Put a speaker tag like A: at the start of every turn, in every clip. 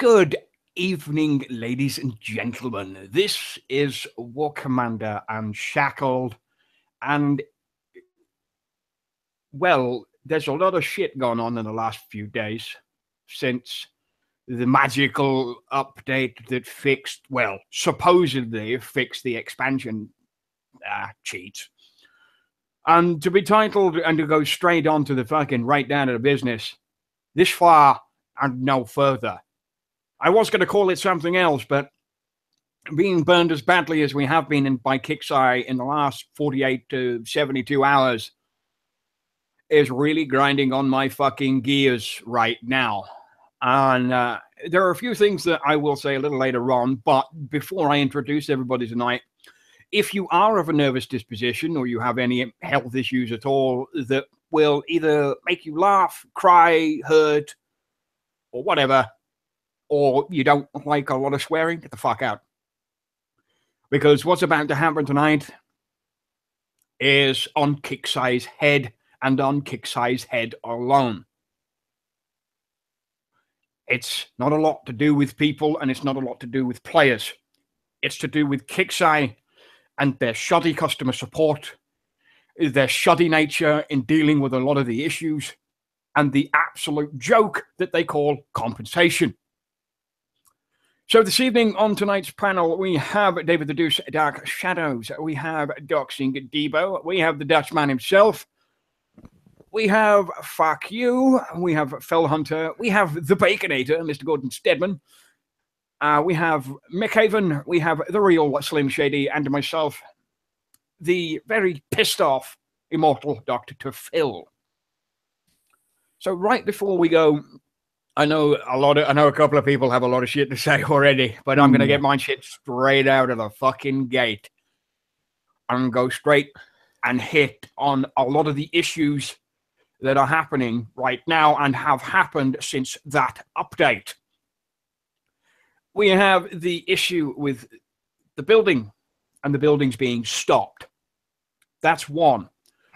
A: Good evening, ladies and gentlemen. This is War Commander Unshackled, and well, there's a lot of shit going on in the last few days since the magical update that fixed, well, supposedly fixed the expansion cheats. And to be titled and to go straight on to the fucking right down to the business, this far and no further. I was going to call it something else, but being burned as badly as we have been by Kixeye in the last 48 to 72 hours is really grinding on my fucking gears right now. And there are a few things that I will say a little later on, but before I introduce everybody tonight, if you are of a nervous disposition or you have any health issues at all that will either make you laugh, cry, hurt, or whatever, or you don't like a lot of swearing, get the fuck out. Because what's about to happen tonight is on Kixeye's head and on Kixeye's head alone. It's not a lot to do with people and it's not a lot to do with players. It's to do with Kixeye and their shoddy customer support, their shoddy nature in dealing with a lot of the issues, and the absolute joke that they call compensation. So this evening on tonight's panel, we have David the Deuce Dark Shadows, we have Doxing Debo, we have the Dutchman himself, we have Fuck You, we have Fell Hunter, we have the Baconator, Mr. Gordon Stedman, we have Mick Haven, we have the real Slim Shady, and myself, the very pissed off immortal Dr. Phil. So right before we go, I know a couple of people have a lot of shit to say already, but I'm going to get my shit straight out of the fucking gate and go straight and hit on a lot of the issues that are happening right now and have happened since that update. We have the issue with the building and the buildings being stopped. That's one.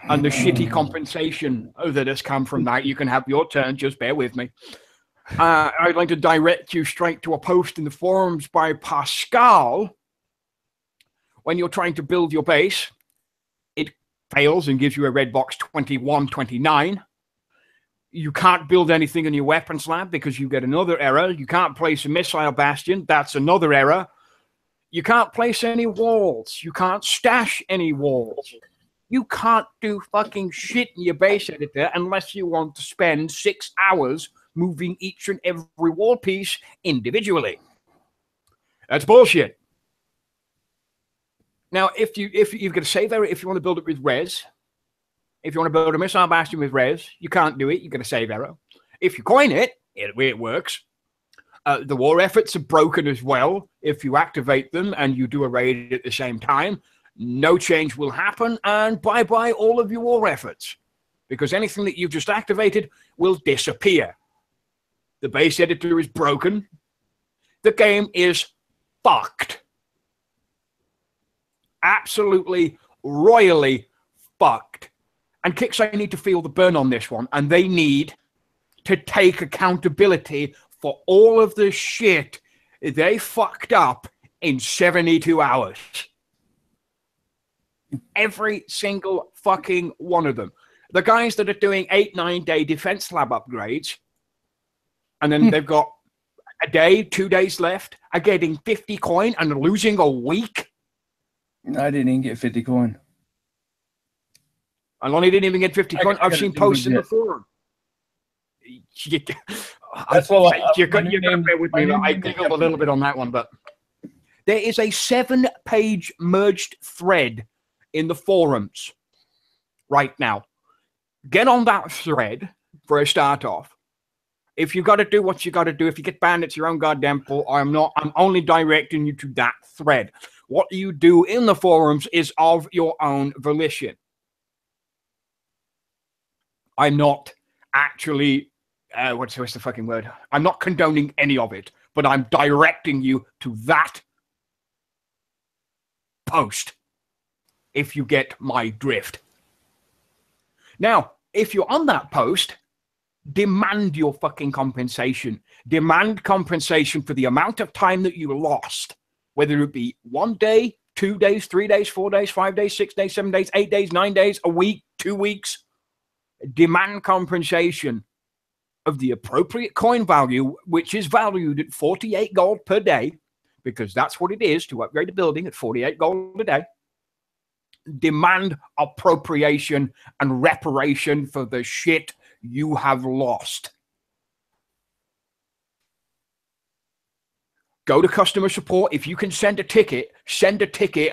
A: And the shitty compensation that has come from that. You can have your turn, just bear with me. I'd like to direct you straight to a post in the forums by Pascal. When you're trying to build your base, it fails and gives you a red box 2129. You can't build anything in your weapons lab because you get another error. You can't place a missile bastion. That's another error. You can't place any walls. You can't stash any walls. You can't do fucking shit in your base editor unless you want to spend 6 hours moving each and every wall piece individually. That's bullshit. Now, if you've got a save error, if you want to build it with res, if you want to build a missile bastion with res, you can't do it. You've got a save error. If you coin it, it works. The war efforts are broken as well. If you activate them and you do a raid at the same time, no change will happen, and bye-bye all of your war efforts, because anything that you've just activated will disappear. The base editor is broken. The game is fucked. Absolutely, royally fucked. And Kixeye need to feel the burn on this one, and they need to take accountability for all of the shit they fucked up in 72 hours. Every single fucking one of them. The guys that are doing 8-9 day defense lab upgrades, and then they've got a day, 2 days left, are getting 50 coin and losing a week.
B: I didn't even get 50 coin.
A: I only didn't even get 50 coin. I've seen posts in the forum.
B: That's all.
A: You're going to bear with me. I giggled a little bit on that one, but there is a 7-page merged thread in the forums right now. Get on that thread for a start off. If you got to do what you got to do, if you get banned, it's your own goddamn fault. I'm only directing you to that thread. What you do in the forums is of your own volition. I'm not actually, what's the fucking word? I'm not condoning any of it, but I'm directing you to that post, if you get my drift. Now, if you're on that post, demand your fucking compensation. Demand compensation for the amount of time that you lost, whether it be 1 day, 2 days, 3 days, 4 days, 5 days, 6 days, 7 days, 8 days, 9 days, a week, 2 weeks. Demand compensation of the appropriate coin value, which is valued at 48 gold per day, because that's what it is to upgrade a building at 48 gold a day. Demand appropriation and reparation for the shit you have lost. Go to customer support. If you can send a ticket,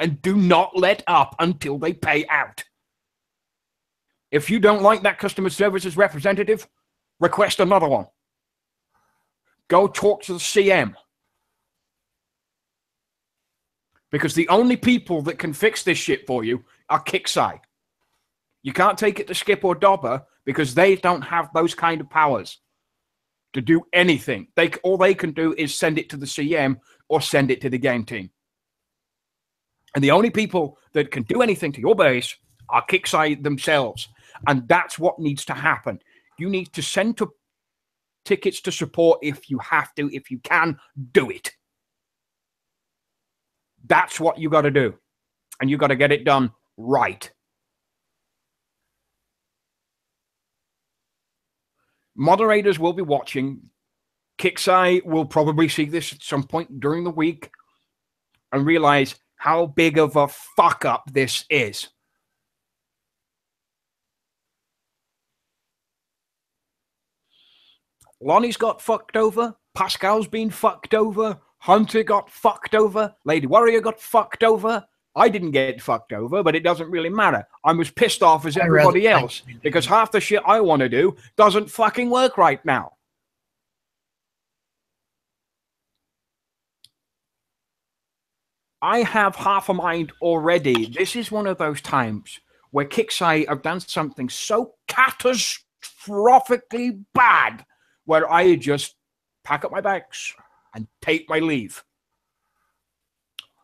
A: and do not let up until they pay out. If you don't like that customer services representative, request another one. Go talk to the CM. Because the only people that can fix this shit for you are Kixeye. You can't take it to Skip or Dobber because they don't have those kind of powers to do anything. All they can do is send it to the CM or send it to the game team. And the only people that can do anything to your base are Kixeye themselves. And that's what needs to happen. You need to send tickets to support if you have to. If you can, do it. That's what you got to do. And you got to get it done right. Moderators will be watching. Kixeye will probably see this at some point during the week and realize how big of a fuck up this is. Lonnie's got fucked over. Pascal's been fucked over. Hunter got fucked over. Lady Warrior got fucked over. I didn't get fucked over, but it doesn't really matter. I'm as pissed off as everybody else because half the shit I want to do doesn't fucking work right now. I have half a mind already. This is one of those times where Kixeye have done something so catastrophically bad where I just pack up my bags and take my leave.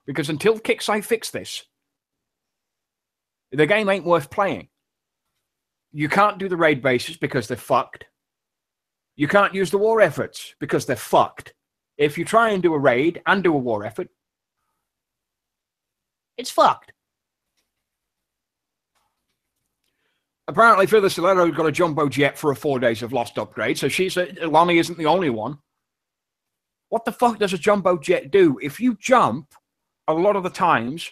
A: Because until Kixeye fix this, the game ain't worth playing. You can't do the raid bases because they're fucked. You can't use the war efforts because they're fucked. If you try and do a raid and do a war effort, it's fucked. Apparently, Phil Solero got a jumbo jet for a 4 days of Lost upgrade, so Lonnie isn't the only one. What the fuck does a jumbo jet do? If you jump, a lot of the times,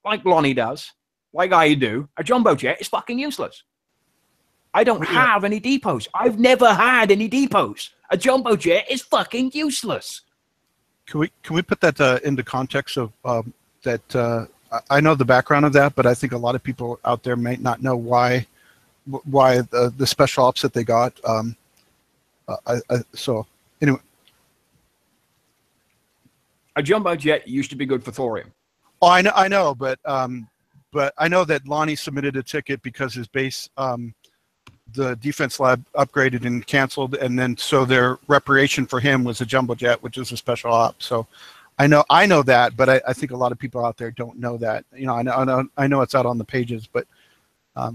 A: like Lonnie does, like I do, a jumbo jet is fucking useless. I don't have any depots. I've never had any depots. A jumbo jet is fucking useless.
C: Can we put that into context of that? I know the background of that, but I think a lot of people out there may not know why the special ops that they got. So anyway,
A: a jumbo jet used to be good for thorium.
C: Oh, I know, but I know that Lonnie submitted a ticket because his base, the defense lab upgraded and canceled, and then so their reparation for him was a jumbo jet, which is a special op. So I know that, but I think a lot of people out there don't know that. You know, I know it's out on the pages, but I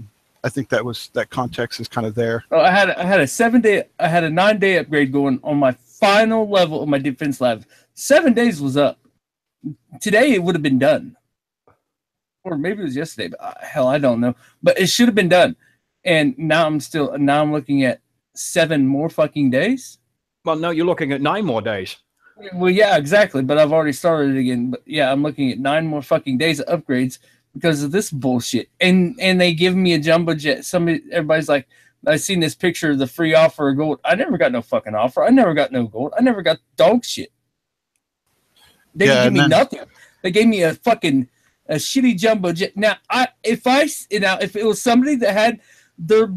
C: think that context is kind of there.
B: Oh, I had a 9-day upgrade going on my final level of my defense lab. 7 days was up. Today it would have been done, or maybe it was yesterday. But hell, I don't know. But it should have been done, and now I'm looking at 7 more fucking days.
A: Well, no, you're looking at 9 more days.
B: Well, yeah, exactly. But I've already started again. But yeah, I'm looking at 9 more fucking days of upgrades because of this bullshit. And they give me a jumbo jet. Everybody's like, I seen this picture of the free offer of gold. I never got no fucking offer. I never got no gold. I never got dog shit. They didn't give me nothing. They gave me a shitty jumbo jet. Now, if it was somebody that had their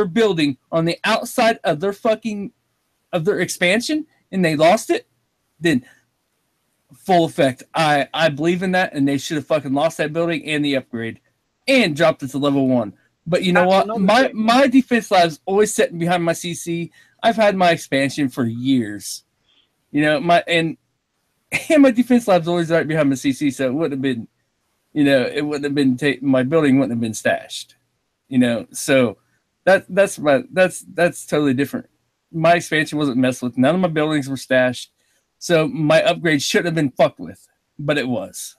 B: building on the outside of their expansion and they lost it, then full effect. I believe in that, and they should have fucking lost that building and the upgrade and dropped it to level 1. But you know what? My defense lab's always sitting behind my CC. I've had my expansion for years. You know, my defense lab's always right behind my CC, so it wouldn't have been, my building wouldn't have been stashed. You know, so that's totally different. my expansion wasn't messed with. None of my buildings were stashed. So my upgrade shouldn't have been fucked with, but it was.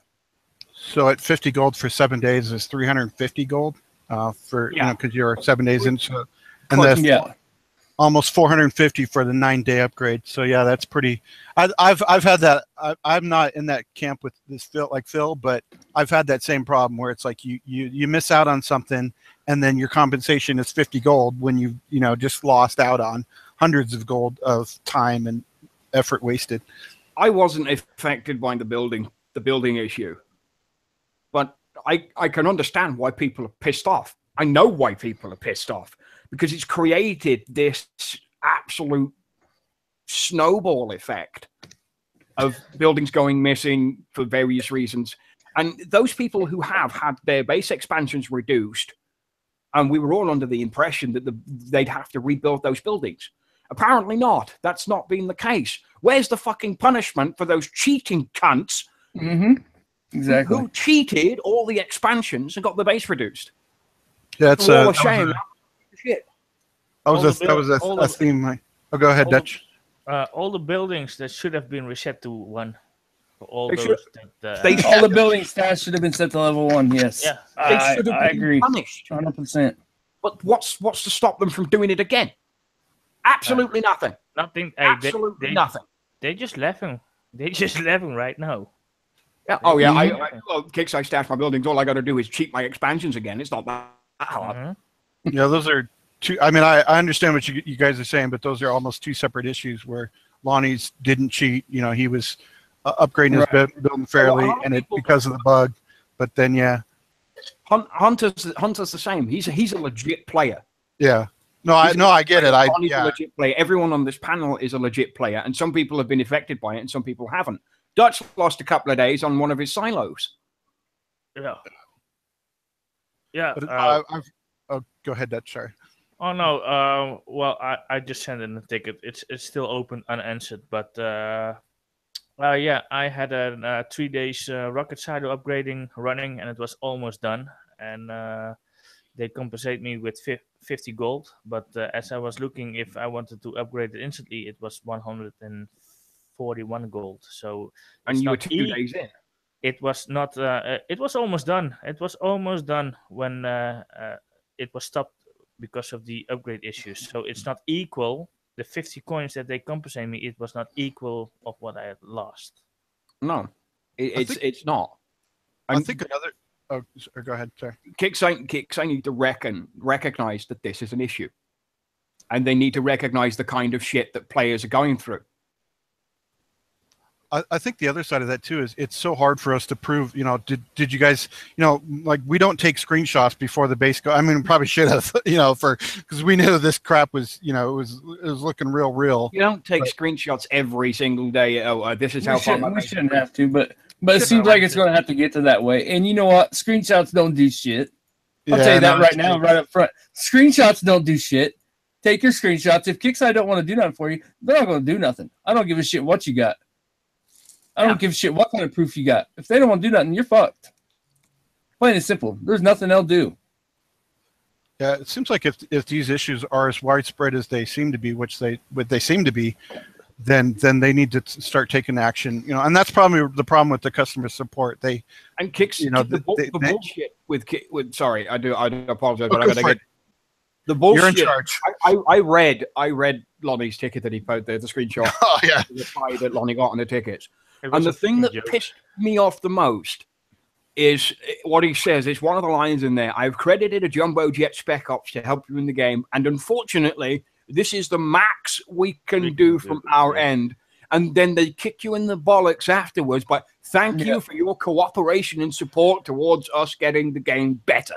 C: So at 50 gold for 7 days is 350 gold for because you're 7 days into, and that's almost 450 for the 9-day upgrade. So yeah, that's pretty. I've had that. I'm not in that camp with this Phil, but I've had that same problem where it's like you miss out on something, and then your compensation is 50 gold when you just lost out on hundreds of gold of time and effort wasted.
A: I wasn't affected by the building issue, but I can understand why people are pissed off. I know why people are pissed off, because it's created this absolute snowball effect of buildings going missing for various reasons. And those people who have had their base expansions reduced, and we were all under the impression that they'd have to rebuild those buildings. Apparently not. That's not been the case. Where's the fucking punishment for those cheating cunts
B: Exactly.
A: who cheated all the expansions and got the base reduced?
C: That's
A: a shame. Shit.
C: That was a theme. Oh, go ahead, Dutch.
D: All the buildings that should have been reset to 1. All
A: They
D: those
A: should-
B: all the building stats should have been set to level 1. Yes.
D: Yeah.
A: They should have
B: I
A: been
B: agree.
A: punished.
B: 100%.
A: But what's to stop them from doing it again? Absolutely nothing.
D: Nothing.
A: Absolutely nothing.
D: They just laughing. They just laughing right now.
A: Yeah. Oh yeah. I stash my buildings. All I got to do is cheat my expansions again. It's not that hard.
C: Yeah, those are two. I mean, I understand what you guys are saying, but those are almost two separate issues. Where Lonnie's didn't cheat. He was upgrading his building fairly, and it because of the bug. But then, yeah,
A: Hunter's the same. He's a legit player.
C: Yeah. I get it.
A: He's a legit player. Everyone on this panel is a legit player, and some people have been affected by it, and some people haven't. Dutch lost a couple of days on one of his silos.
D: Yeah. Yeah.
C: Go ahead, Dutch. Sorry.
D: Oh no. Well, I just sent in the ticket. It's still open, unanswered. But yeah, I had a 3 days rocket silo upgrading running, and it was almost done. And they compensate me with 50 gold. But as I was looking, if I wanted to upgrade it instantly, it was 141 gold. So
A: and you were 2 days in.
D: It was not. It was almost done. It was almost done when it was stopped because of the upgrade issues. So it's not equal. The 50 coins that they compensate me, it was not equal of what I had lost.
A: No, it's not.
C: I think another. Oh, go ahead, sorry.
A: Kicks, I need to recognize that this is an issue, and they need to recognize the kind of shit that players are going through.
C: I think the other side of that too is it's so hard for us to prove. Did you guys? Like we don't take screenshots before the base go. I mean, we probably should have. Because we knew this crap was. It was looking real.
A: You don't take screenshots every single day. Oh, this is how far
B: we shouldn't have to, but it seems like it's going to have to get to that way. And you know what? Screenshots don't do shit. I'll tell you that right now, right up front. Screenshots don't do shit. Take your screenshots. If Kickside don't want to do nothing for you, they're not going to do nothing. I don't give a shit what you got. I don't give a shit what kind of proof you got. If they don't want to do nothing, you're fucked. Plain and simple. There's nothing they'll do.
C: Yeah, it seems like if these issues are as widespread as they seem to be, which they seem to be, then they need to start taking action. And that's probably the problem with the customer support. The
A: bullshit with sorry, I do apologize, but I gotta get the bullshit.
C: You're in charge.
A: I read Lonnie's ticket that he put there, the screenshot.
C: Oh yeah,
A: the reply that Lonnie got on the tickets. And the thing that pissed me off the most is what he says. It's one of the lines in there. I've credited a Jumbo Jet Spec Ops to help you in the game, and unfortunately, this is the max we can do from our end. And then they kick you in the bollocks afterwards. But thank you for your cooperation and support towards us getting the game better.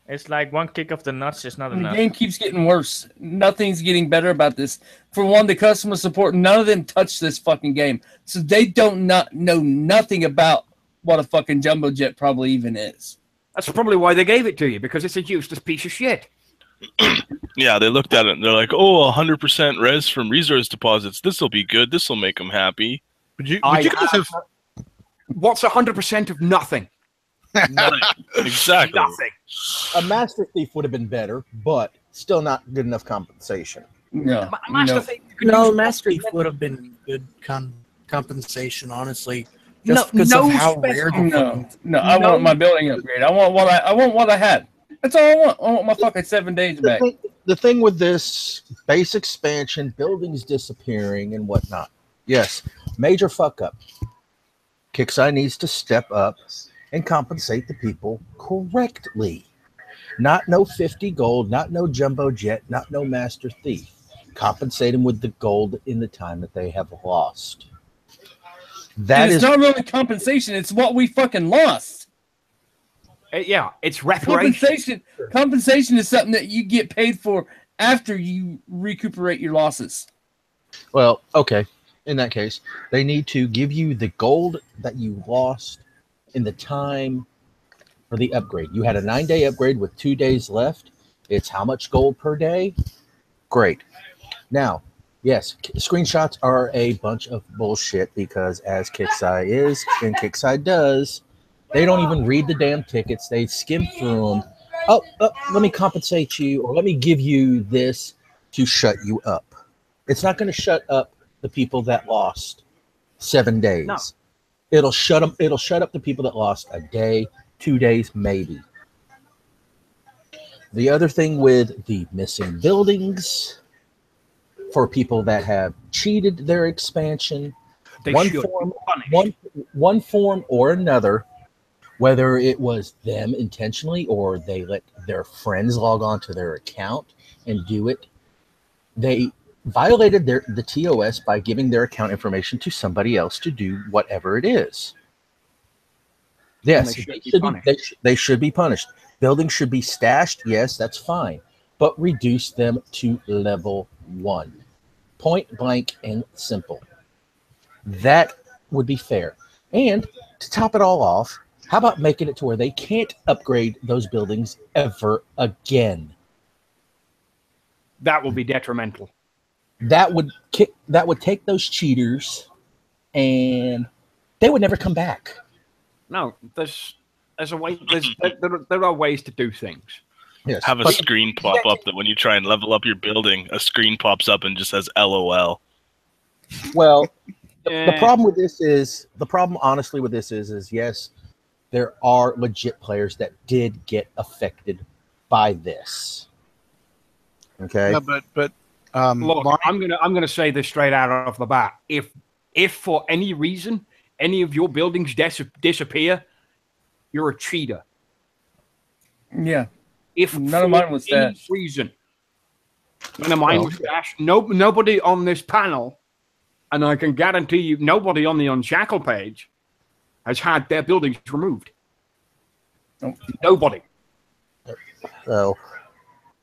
D: It's like one kick of the nuts is not enough.
B: The game keeps getting worse. Nothing's getting better about this. For one, the customer support, none of them touch this fucking game. So they don't know nothing about what a fucking jumbo jet probably even is.
A: That's probably why they gave it to you, because it's a useless piece of shit.
E: Yeah, they looked at it and they're like, oh, 100% res from resource deposits. This will be good. This will make them happy.
C: Would you guys have...
A: What's 100% of nothing?
E: Exactly.
A: Nothing.
F: A Master Thief would have been better, but still not good enough compensation.
B: No,
A: Master
B: no.
A: Thief, you could
F: No,
A: use
F: Master
A: Thief.
F: Thief would have been good compensation, honestly.
A: No-
F: Just because
A: no
F: of how
A: spec-
F: rare the
B: No,
F: fucking
B: no, I
A: No.
B: want my building upgrade. I want what I had. That's all I want. I want my fucking 7 days back.
G: The thing with this base expansion, buildings disappearing and whatnot. Yes, major fuck up. Kixeye needs to step up and compensate the people correctly. Not no 50 gold, not no jumbo jet, not no master thief. Compensate them with the gold in the time that they have lost. That
B: And it's
G: is
B: not really compensation. It's what we fucking lost.
A: Yeah, it's reparation.
B: Compensation is something that you get paid for after you recuperate your losses.
G: well, okay. In that case, they need to give you the gold that you lost in the time for the upgrade. You had a 9-day upgrade with 2 days left. It's how much gold per day? Great. Now, yes, screenshots are a bunch of bullshit because as Kixeye is and Kixeye does, they don't even read the damn tickets. They skim through them. Oh, let me compensate you or let me give you this to shut you up. It's not going to shut up the people that lost 7 days.
A: No.
G: It'll shut them. It'll shut up the people that lost a day, 2 days, maybe. The other thing with the missing buildings for people that have cheated their expansion,
A: They
G: one
A: should
G: form,
A: be punished.
G: one form or another, whether it was them intentionally or they let their friends log on to their account and do it, they violated the TOS by giving their account information to somebody else to do whatever it is. Yes, they should be punished. Buildings should be stashed. Yes, that's fine. But reduce them to level 1. Point blank and simple. That would be fair. And to top it all off, how about making it to where they can't upgrade those buildings ever again?
A: That will be detrimental.
G: That would take those cheaters and they would never come back.
A: No, there's a way. There are ways to do things.
G: Yes,
E: Have a screen pop up that when you try and level up your building, a screen pops up and just says LOL.
G: Well, the problem with this is honestly with this is yes, there are legit players that did get affected by this. Okay.
C: Yeah, but
A: look, I'm gonna say this straight out of the bat. If for any reason any of your buildings disappear, you're a cheater.
B: Yeah.
A: If
B: none of mine was stashed.
A: Reason, none of mine was stashed. Nobody on this panel, and I can guarantee you, nobody on the Unshackled page has had their buildings removed.
B: Nope.
A: Nobody.
G: So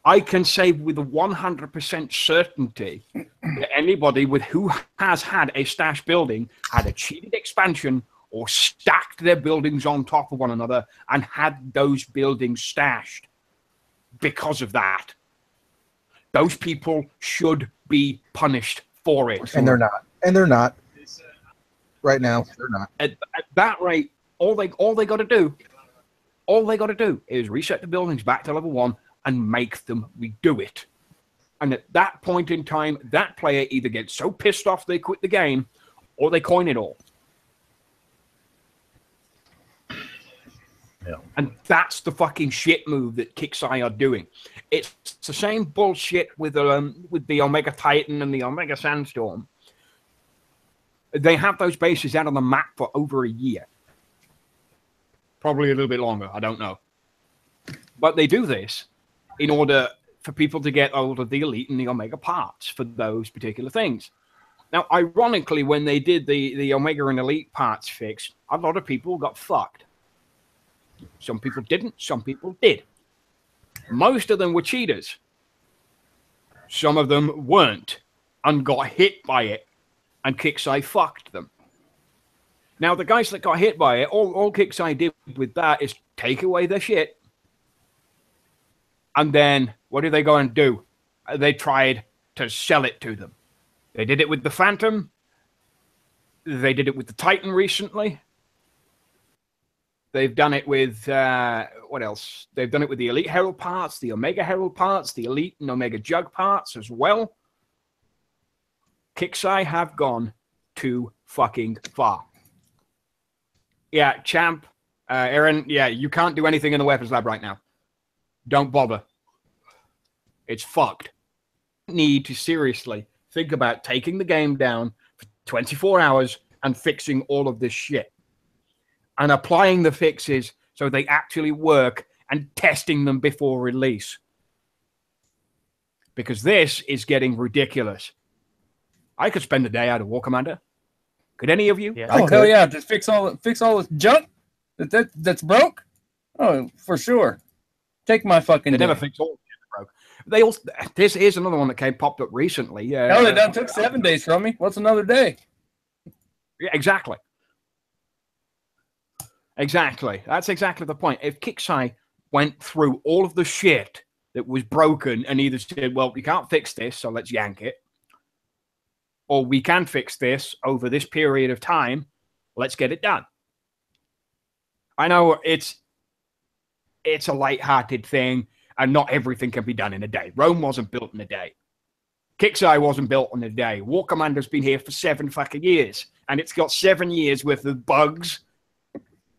A: I can say with 100% certainty that anybody who has had a stash building had a cheated expansion or stacked their buildings on top of one another and had those buildings stashed because of that. Those people should be punished for it.
G: and they're not. And they're not. Right now, they're not.
A: At that rate, all they got to do is reset the buildings back to level 1 and make them redo it. And at that point in time, that player either gets so pissed off they quit the game or they coin it all.
G: Yeah.
A: And that's the fucking shit move that Kixeye are doing. It's the same bullshit with the Omega Titan and the Omega Sandstorm. They have those bases out on the map for over a year. Probably a little bit longer, I don't know. But they do this in order for people to get hold of the Elite and the Omega parts for those particular things. Now, ironically, when they did the Omega and Elite parts fix, a lot of people got fucked. Some people didn't, some people did. Most of them were cheaters. Some of them weren't and got hit by it, and Kixeye fucked them. Now, the guys that got hit by it, all Kixeye did with that is take away their shit. And then, what did they go and do? They tried to sell it to them. They did it with the Phantom. They did it with the Titan recently. They've done it with, what else? They've done it with the Elite Herald parts, the Omega Herald parts, the Elite and Omega Jug parts as well. Kixeye have gone too fucking far. Yeah, Champ, Aaron, yeah, you can't do anything in the weapons lab right now. Don't bother. It's fucked. Need to seriously think about taking the game down for 24 hours and fixing all of this shit. And applying the fixes so they actually work and testing them before release. Because this is getting ridiculous. I could spend the day out of War Commander. Could any of you?
D: Yeah.
B: Oh hell yeah! Just fix all this junk that's broke. Oh, for sure. Take my fucking.
A: They
B: day.
A: never fix all the shit that broke. They also. This is another one that popped up recently.
B: Hell, they done took 7 days from me. What's another day?
A: Yeah, exactly. Exactly. That's exactly the point. If Kixeye went through all of the shit that was broken and either said, "Well, we can't fix this, so let's yank it," or "We can fix this over this period of time, let's get it done." I know it's a light-hearted thing, and not everything can be done in a day. Rome wasn't built in a day. Kixeye wasn't built in a day. War Commander's been here for 7 fucking years, and it's got 7 years worth of bugs,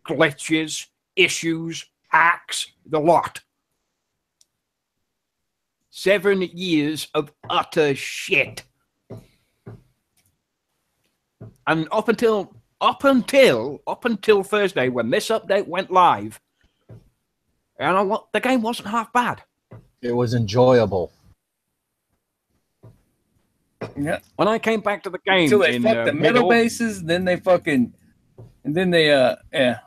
A: glitches, issues, hacks, the lot. 7 years of utter shit. And up until Thursday, when this update went live, you know what? The game wasn't half bad.
G: It was enjoyable.
B: Yeah.
A: When I came back to the game,
B: Until they fucked the middle bases, then they fucking, and then they yeah.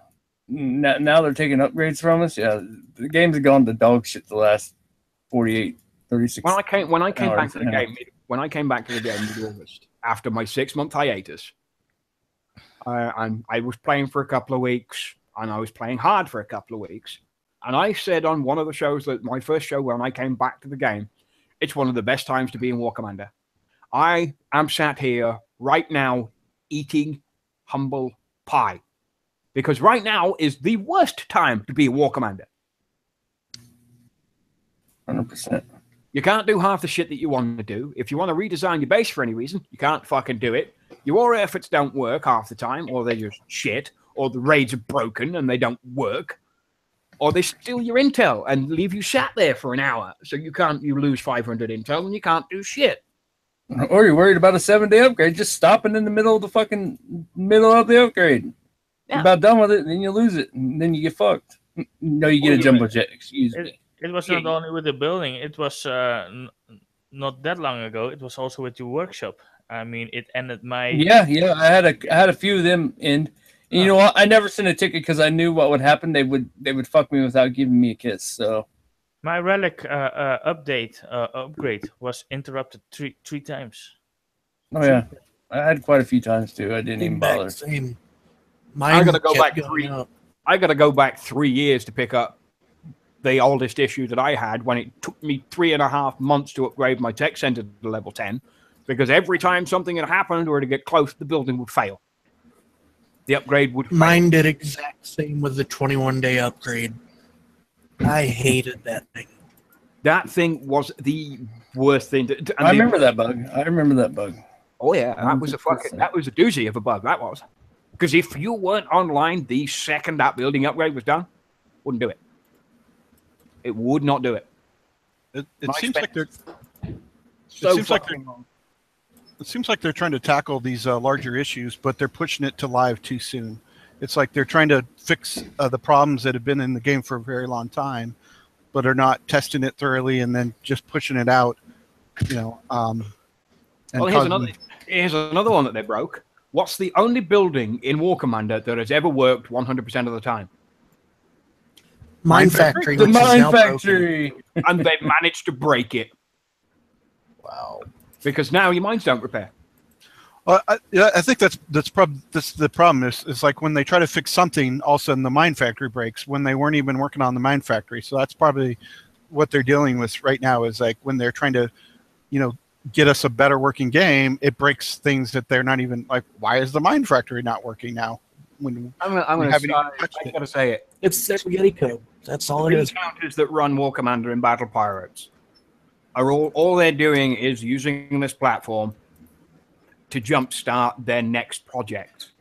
B: Now they're taking upgrades from us. Yeah, the game's gone to dog shit the last 48, 36.
A: When I came back to the game, mid-August, after my 6-month hiatus, I was playing for a couple of weeks, and I was playing hard for a couple of weeks. And I said on one of the shows, that my first show when I came back to the game, it's one of the best times to be in War Commander. I am sat here right now eating humble pie. Because right now is the worst time to be a War Commander.
B: 100%.
A: You can't do half the shit that you want to do. If you want to redesign your base for any reason, you can't fucking do it. Your war efforts don't work half the time, or they're just shit, or the raids are broken and they don't work, or they steal your intel and leave you sat there for an hour. So you lose 500 intel and you can't do shit.
B: Or you're worried about a 7-day upgrade, just stopping in the middle of the upgrade. Yeah. You're about done with it, and then you lose it, and then you get fucked. No, you get a jumbo jet. Excuse me.
D: It was not only with the building. It was not that long ago. It was also with your workshop. I mean, it ended my.
B: Yeah. I had a few of them end. And you know what? I never sent a ticket because I knew what would happen. They would fuck me without giving me a kiss. So.
D: My relic upgrade was interrupted three times.
B: Oh yeah, I had quite a few times too. I didn't even bother.
F: Same.
A: I gotta go back 3. I gotta go back 3 years to pick up the oldest issue that I had, when it took me 3.5 months to upgrade my tech center to level 10, because every time something had happened or to get close, the building would fail. The upgrade would fail.
F: Mine did exact same with the 21-day upgrade. I hated that thing.
A: That thing was the worst thing.
B: I remember that bug.
A: Oh yeah, that was a doozy of a bug. That was, because if you weren't online the second that building upgrade was done, wouldn't do it. It would not do it.
C: It seems like they're trying to tackle these larger issues, but they're pushing it to live too soon. It's like they're trying to fix the problems that have been in the game for a very long time, but are not testing it thoroughly and then just pushing it out.
A: Well, here's another one that they broke. What's the only building in War Commander that has ever worked 100% of the time?
F: Mine Factory.
B: The Mine Factory.
A: And they managed to break it.
G: Wow.
A: Because now your mines don't repair.
C: I think that's the problem. Is like when they try to fix something, all of a sudden the Mine Factory breaks when they weren't even working on the Mine Factory. So that's probably what they're dealing with right now, is like when they're trying to, get us a better working game, it breaks things that they're not even like, why is the Mine Factory not working now?
A: I'm gonna say it.
F: It's their spaghetti code. That's all it is.
A: Counters that run War Commander and Battle Pirates are all they're doing is using this platform to jumpstart their next project.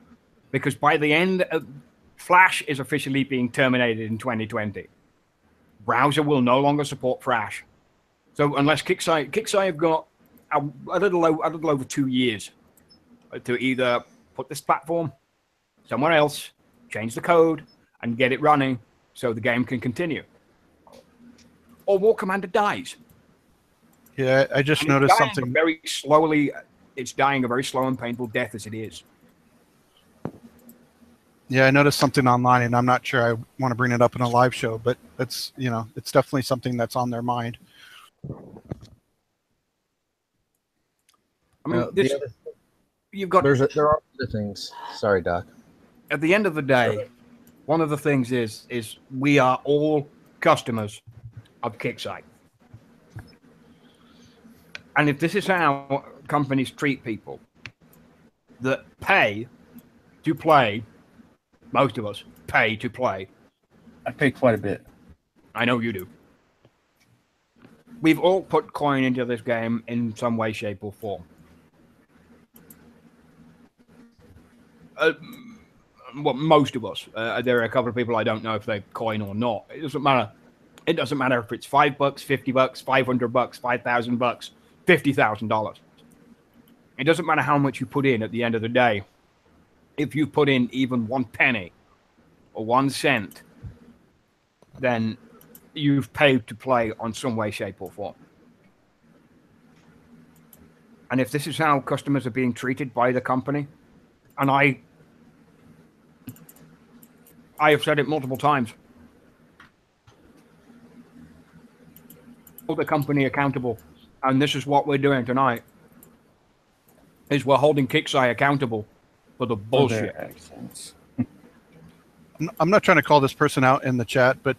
A: Because by the end of Flash is officially being terminated in 2020. Browser will no longer support Flash. So unless Kixeye have got a little over 2 years to either put this platform somewhere else, change the code, and get it running so the game can continue. Or War Commander dies.
C: Yeah, I just noticed something
A: very slowly. It's dying a very slow and painful death as it is.
C: Yeah, I noticed something online, and I'm not sure I want to bring it up in a live show, but it's it's definitely something that's on their mind.
A: I mean,
G: there are other things. Sorry, Doc.
A: At the end of the day, one of the things is we are all customers of Kixeye. And if this is how companies treat people that pay to play, most of us pay to play.
B: I pay quite a bit.
A: I know you do. We've all put coin into this game in some way, shape, or form. Well, most of us. There are a couple of people I don't know if they coin or not. It doesn't matter. It doesn't matter if it's $5, $50, $500, $5,000, $50,000. It doesn't matter how much you put in at the end of the day. If you put in even 1 penny or 1 cent, then you've paid to play on some way, shape, or form. And if this is how customers are being treated by the company, and I have said it multiple times, hold the company accountable. And this is what we're doing tonight, is we're holding Kixeye accountable for the bullshit.
C: I'm not trying to call this person out in the chat, but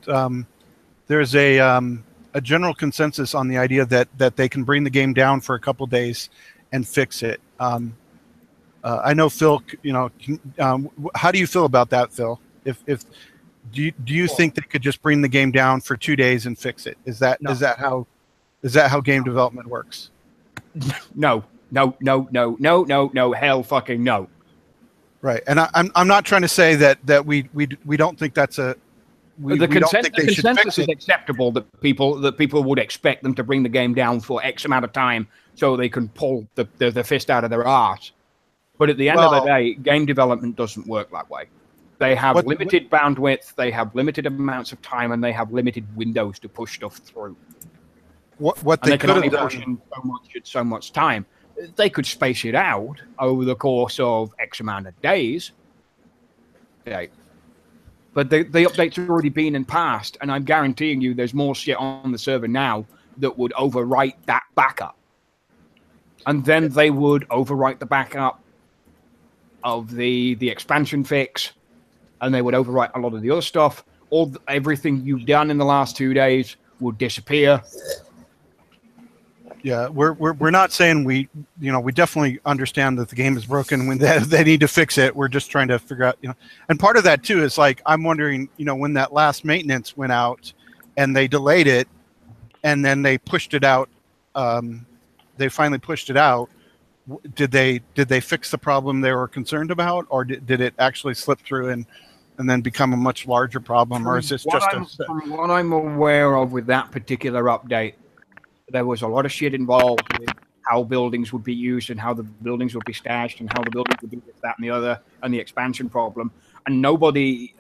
C: there's a general consensus on the idea that they can bring the game down for a couple days and fix it. I know Phil. How do you feel about that, Phil? If do you think they could just bring the game down for 2 days and fix it? Is that how game development works?
A: No. Hell fucking no.
C: Right, and I'm not trying to say that we don't think that's a.
A: The consensus is acceptable that people would expect them to bring the game down for X amount of time so they can pull the fist out of their arse. But at the end of the day, game development doesn't work that way. They have limited bandwidth, they have limited amounts of time, and they have limited windows to push stuff through.
C: What they could have
A: push in so much at so much time. They could space it out over the course of X amount of days. Okay. But the update's already been and passed, and I'm guaranteeing you there's more shit on the server now that would overwrite that backup. And then they would overwrite the backup of the expansion fix, and they would overwrite a lot of the other stuff. Everything you've done in the last 2 days would disappear.
C: Yeah, we're not saying we definitely understand that the game is broken when they need to fix it. We're just trying to figure out, and part of that too is like, I'm wondering, when that last maintenance went out and they delayed it and then they pushed it out, they finally pushed it out. Did they fix the problem they were concerned about, or did it actually slip through and then become a much larger problem, or is this
A: from what I'm aware of with that particular update, there was a lot of shit involved with how buildings would be used and how the buildings would be stashed and how the buildings would be this, that, and the other, and the expansion problem. And nobody,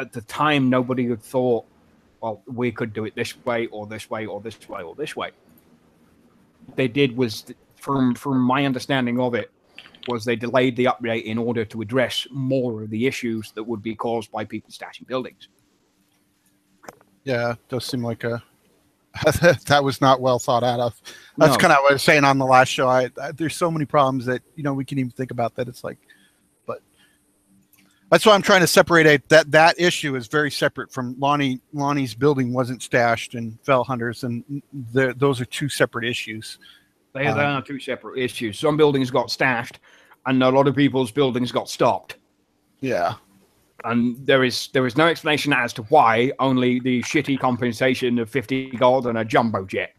A: at the time, nobody had thought, well, we could do it this way or this way or this way or this way. What they did was, from my understanding of it, was they delayed the update in order to address more of the issues that would be caused by people stashing buildings.
C: Yeah, it does seem like that was not well thought out of. That's kind of what I was saying on the last show. There's so many problems that we can even think about that. It's like, but that's why I'm trying to separate that issue is very separate from Lonnie's building wasn't stashed and Fell Hunters, and those are two separate issues.
A: They are two separate issues. Some buildings got stashed, and a lot of people's buildings got stopped.
C: Yeah.
A: And there is no explanation as to why, only the shitty compensation of 50 gold and a jumbo jet.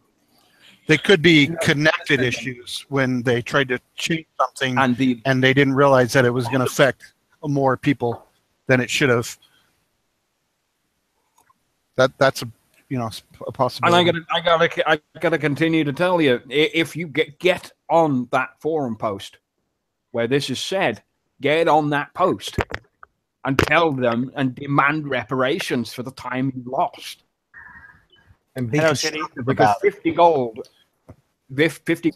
C: They could be connected issues when they tried to change something and they didn't realize that it was going to affect more people than it should have. That's a a possibility.
A: And I gotta continue to tell you, if you get on that forum post where this is said, get on that post and tell them and demand reparations for the time you lost.
G: And be
A: because
G: about
A: 50 gold, 50.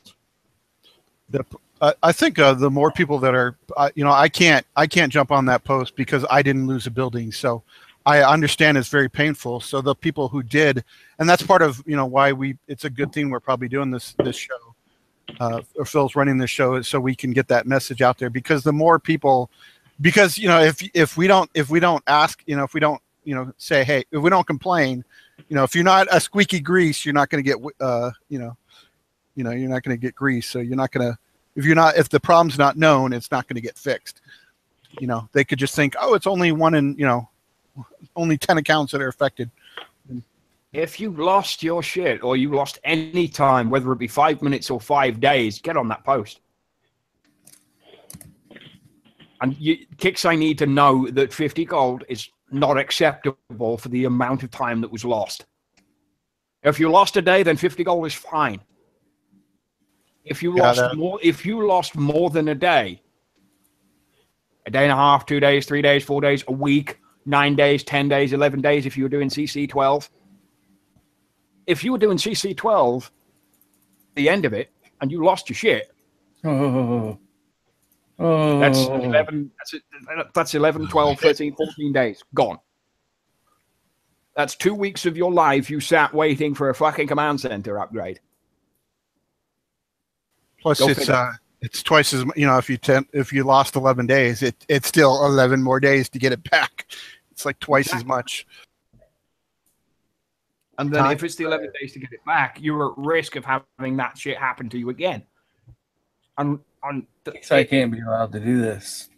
C: I think the more people that are, I can't jump on that post because I didn't lose a building, so I understand it's very painful. So the people who did, and that's part of why it's a good thing we're probably doing this show, or Phil's running this show, is so we can get that message out there. Because the more people, because if we don't ask, if we don't say, hey, if we don't complain, if you're not a squeaky grease, you're not going to get you're not going to get grease. So you're not going to, if the problem's not known, it's not going to get fixed. They could just think, oh, it's only one in only 10 accounts that are affected.
A: If you lost your shit or you lost any time, whether it be 5 minutes or 5 days, get on that post. And Kixi need to know that 50 gold is not acceptable for the amount of time that was lost. If you lost a day, then 50 gold is fine. If you lost more than a day and a half, 2 days, 3 days, 4 days, a week, 9 days, 10 days, 11 days, if you were doing CC12. If you were doing CC12, the end of it, and you lost your shit, that's 11, that's 11, 12, 13, 14 days, gone. That's 2 weeks of your life you sat waiting for a fucking command center upgrade.
C: Plus, it's twice as if you lost 11 days, it's still 11 more days to get it back. It's like twice as much.
A: And then if it's the 11 days to get it back, you're at risk of having that shit happen to you again. So
B: I can't be allowed to do this.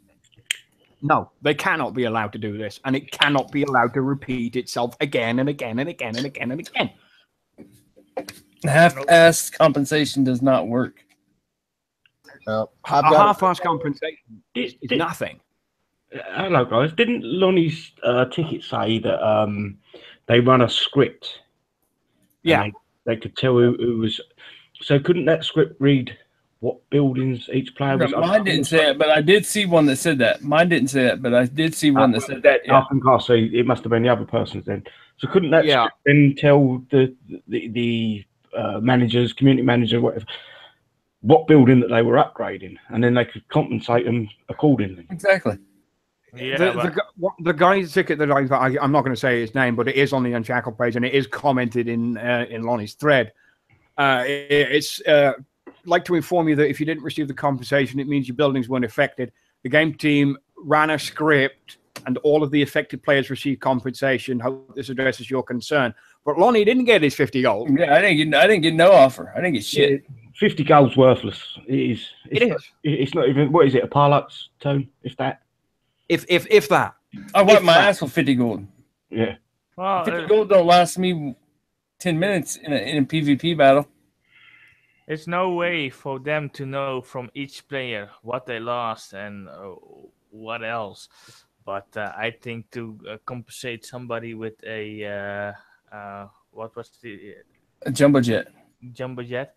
A: No, they cannot be allowed to do this, and it cannot be allowed to repeat itself again and again and again and again and again.
B: Half-assed compensation does not work.
A: A half-assed compensation is nothing.
H: Hello, guys. Didn't Lonnie's ticket say that they run a script?
A: Yeah.
H: They could tell who was... So couldn't that script read what buildings each player was...
B: Mine didn't say it, but I did see one that said that. Mine didn't say it, but I did see one that said that. Yeah.
H: I think so it must have been the other person's then. So couldn't that script then tell the managers, community manager, whatever, what building that they were upgrading, and then they could compensate them accordingly?
B: Exactly.
D: Yeah,
A: the guy's ticket that I'm not going to say his name, but it is on the Unshackled page and it is commented in Lonnie's thread. It's like to inform you that if you didn't receive the compensation, it means your buildings weren't affected. The game team ran a script and all of the affected players received compensation. Hope this addresses your concern. But Lonnie didn't get his 50 gold.
B: Yeah, I didn't get no offer. I didn't get shit.
H: 50 gold's worthless. It is.
B: It's
H: not even, what is it, a Parlax tone, if that?
A: If that.
B: I wipe my ass for 50 gold.
H: Yeah.
D: well,
B: 50 gold don't last me 10 minutes in a PvP battle.
D: it's no way for them to know from each player what they lost and what else. But I think to compensate somebody with a what was the
B: A jumbo jet.
D: jumbo jet?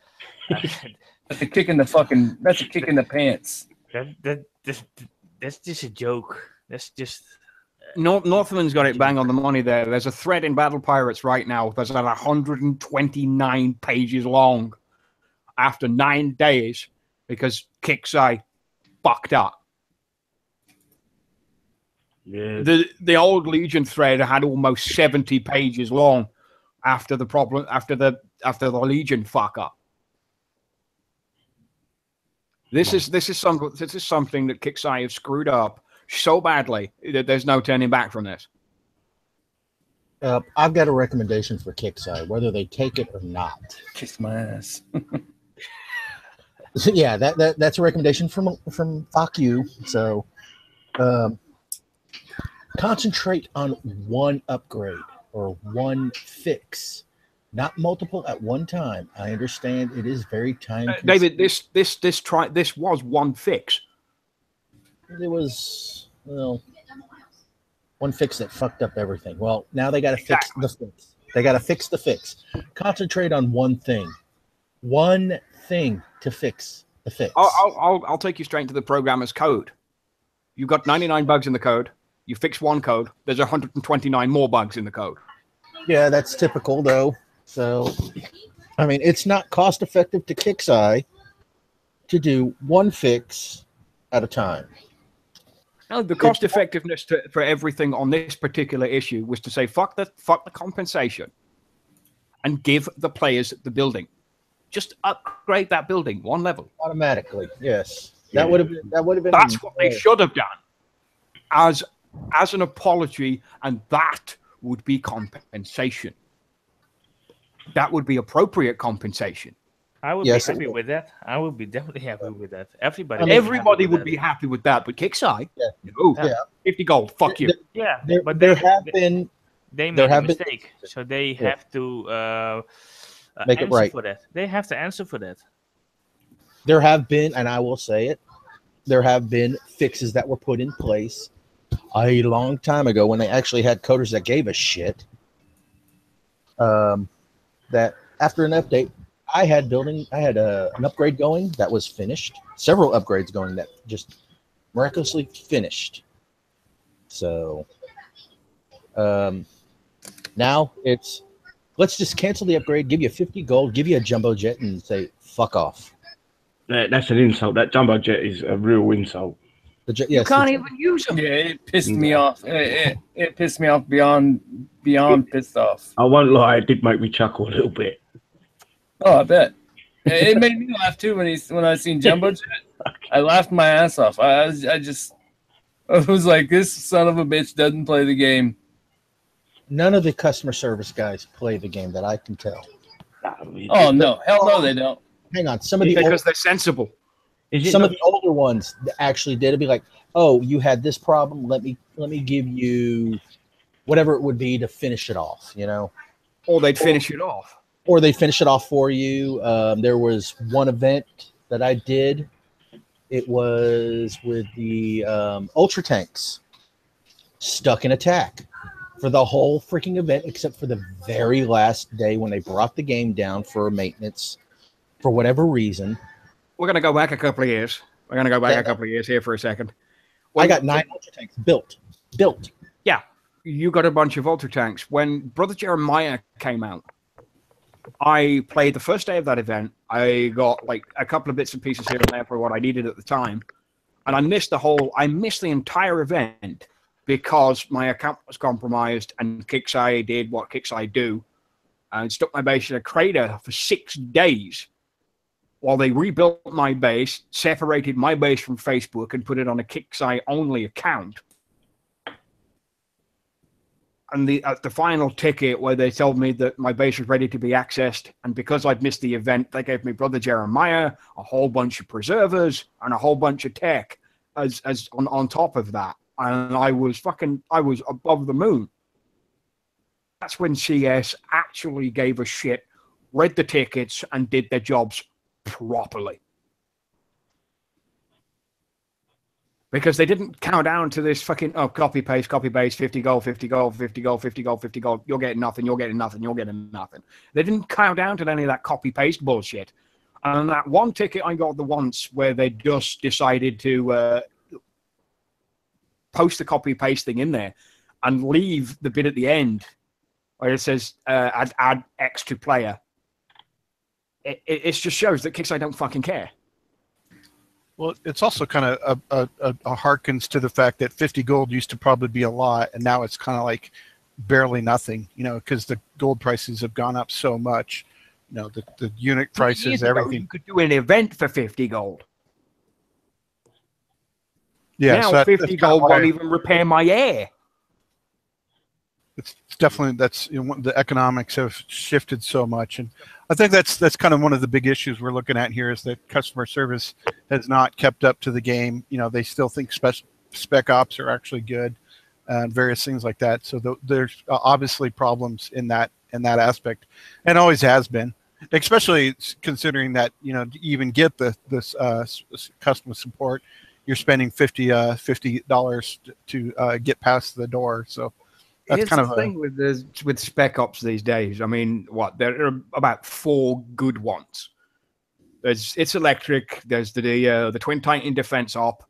B: That's a kick in the that's a kick in the pants.
D: That's just a joke. That's just
A: Northman's got it bang on the money there. There's a thread in Battle Pirates right now that's at 129 pages long after 9 days because Kixi fucked up.
H: Yeah.
A: The old Legion thread had almost 70 pages long after the Legion fuck up. This is something that Kixi have screwed up so badly that there's no turning back from this.
G: I've got a recommendation for Kixi, whether they take it or not.
B: Kiss my ass.
G: So, yeah, that's a recommendation from Fuck You. So concentrate on one upgrade or one fix not multiple at one time. I understand it is very time.
A: David, this was one fix.
G: It was one fix that fucked up everything. Well, now they got to fix the fix. They got to fix the fix. Concentrate on one thing to fix the fix.
A: I'll take you straight to the programmer's code. You've got 99 bugs in the code. You fix one code. There's 129 more bugs in the code.
G: Yeah, that's typical though. So, I mean, it's not cost effective to KixEye to do one fix at a time.
A: No, the cost effectiveness for everything on this particular issue was to say fuck the compensation and give the players the building. Just upgrade that building one level
G: automatically. Yes, that would have been.
A: That's what they should have done as an apology, and that would be compensation. That would be appropriate compensation.
D: I would be happy with that. I would be definitely happy with that.
A: Everybody would be happy with that, but KixEye, no, 50 gold, fuck you.
D: Yeah, but
G: there have been.
D: They made a mistake, so they have to
G: make it right
D: for that. They have to answer for that.
G: There have been, and I will say it, there have been fixes that were put in place a long time ago when they actually had coders that gave a shit. That after an update, I had an upgrade going that was finished. Several upgrades going that just miraculously finished. So now it's let's just cancel the upgrade, give you 50 gold, give you a jumbo jet, and say fuck off.
H: That's an insult. That jumbo jet is a real insult.
A: You can't even use them.
B: Yeah, it pissed me off. It pissed me off beyond pissed off.
H: I won't lie, it did make me chuckle a little bit.
B: Oh, I bet. It made me laugh too when I seen Jumbo Jet. I laughed my ass off. I was like, this son of a bitch doesn't play the game.
G: None of the customer service guys play the game that I can tell.
B: Oh no, hell no, they don't.
G: Hang on,
A: because they're sensible.
G: Some of the older ones actually did. It'd be like, oh, you had this problem. Let me give you whatever it would be to finish it off.
A: Or they'd finish it off.
G: Or they finish it off for you. There was one event that I did. It was with the Ultra Tanks stuck in attack for the whole freaking event, except for the very last day when they brought the game down for maintenance for whatever reason.
A: We're going to go back a couple of years. We're going to go back a couple of years here for a second.
G: I got 9 Ultra Tanks built.
A: Yeah, you got a bunch of Ultra Tanks. When Brother Jeremiah came out, I played the first day of that event. I got like a couple of bits and pieces here and there for what I needed at the time. And I missed the entire event because my account was compromised and KixEye did what KixEye do and stuck my base in a crater for 6 days while they rebuilt my base, separated my base from Facebook and put it on a KixEye only account. And at the final ticket where they told me that my base was ready to be accessed, and because I'd missed the event, they gave me Brother Jeremiah, a whole bunch of preservers, and a whole bunch of tech as on top of that. And I was above the moon. That's when CS actually gave a shit, read the tickets, and did their jobs properly. Because they didn't count down to this fucking copy paste, 50 gold, 50 gold, 50 gold, 50 gold, 50 gold. You're getting nothing. You're getting nothing. You're getting nothing. They didn't count down to any of that copy paste bullshit. And that one ticket I got the once where they just decided to post the copy paste thing in there and leave the bit at the end where it says add X to player. It just shows that KixEye don't fucking care.
C: Well, it's also kind of harkens to the fact that 50 gold used to probably be a lot, and now it's kind of like barely nothing, because the gold prices have gone up so much. The unit prices, everything.
A: You could do an event for 50 gold.
C: Yeah,
A: now
C: so
A: 50 gold won't even repair my air.
C: It's definitely the economics have shifted so much, and I think that's kind of one of the big issues we're looking at here is that customer service has not kept up to the game. They still think spec ops are actually good, and various things like that. So there's obviously problems in that in that aspect, and always has been. Especially considering that to even get this customer support, you're spending $50 to get past the door. So that's
A: here's
C: kind of
A: the thing with Spec Ops these days. I mean, there are about 4 good ones. It's Electric. There's the Twin Titan Defense Op.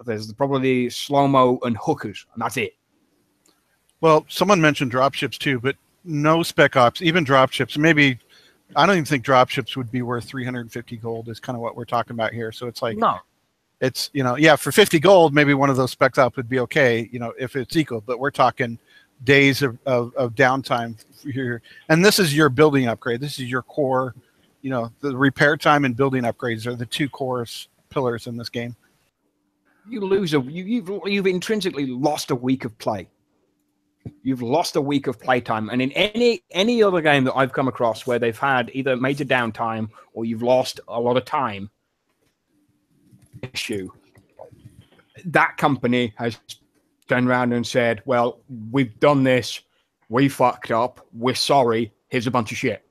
A: There's probably Slow-Mo and Hookers, and that's it.
C: Well, someone mentioned dropships too, but no Spec Ops, even dropships. Maybe I don't even think dropships would be worth 350 gold. Is kind of what we're talking about here. So it's like
A: no,
C: it's for 50 gold, maybe one of those Spec Ops would be okay. If it's equal, but we're talking days of downtime here. And this is your building upgrade. This is your core. The repair time and building upgrades are the 2 core pillars in this game.
A: You've intrinsically lost a week of play. You've lost a week of playtime, and in any other game that I've come across where they've had either major downtime or you've lost a lot of time issue, that company has turned around and said, well, we've done this, we fucked up, we're sorry, here's a bunch of shit.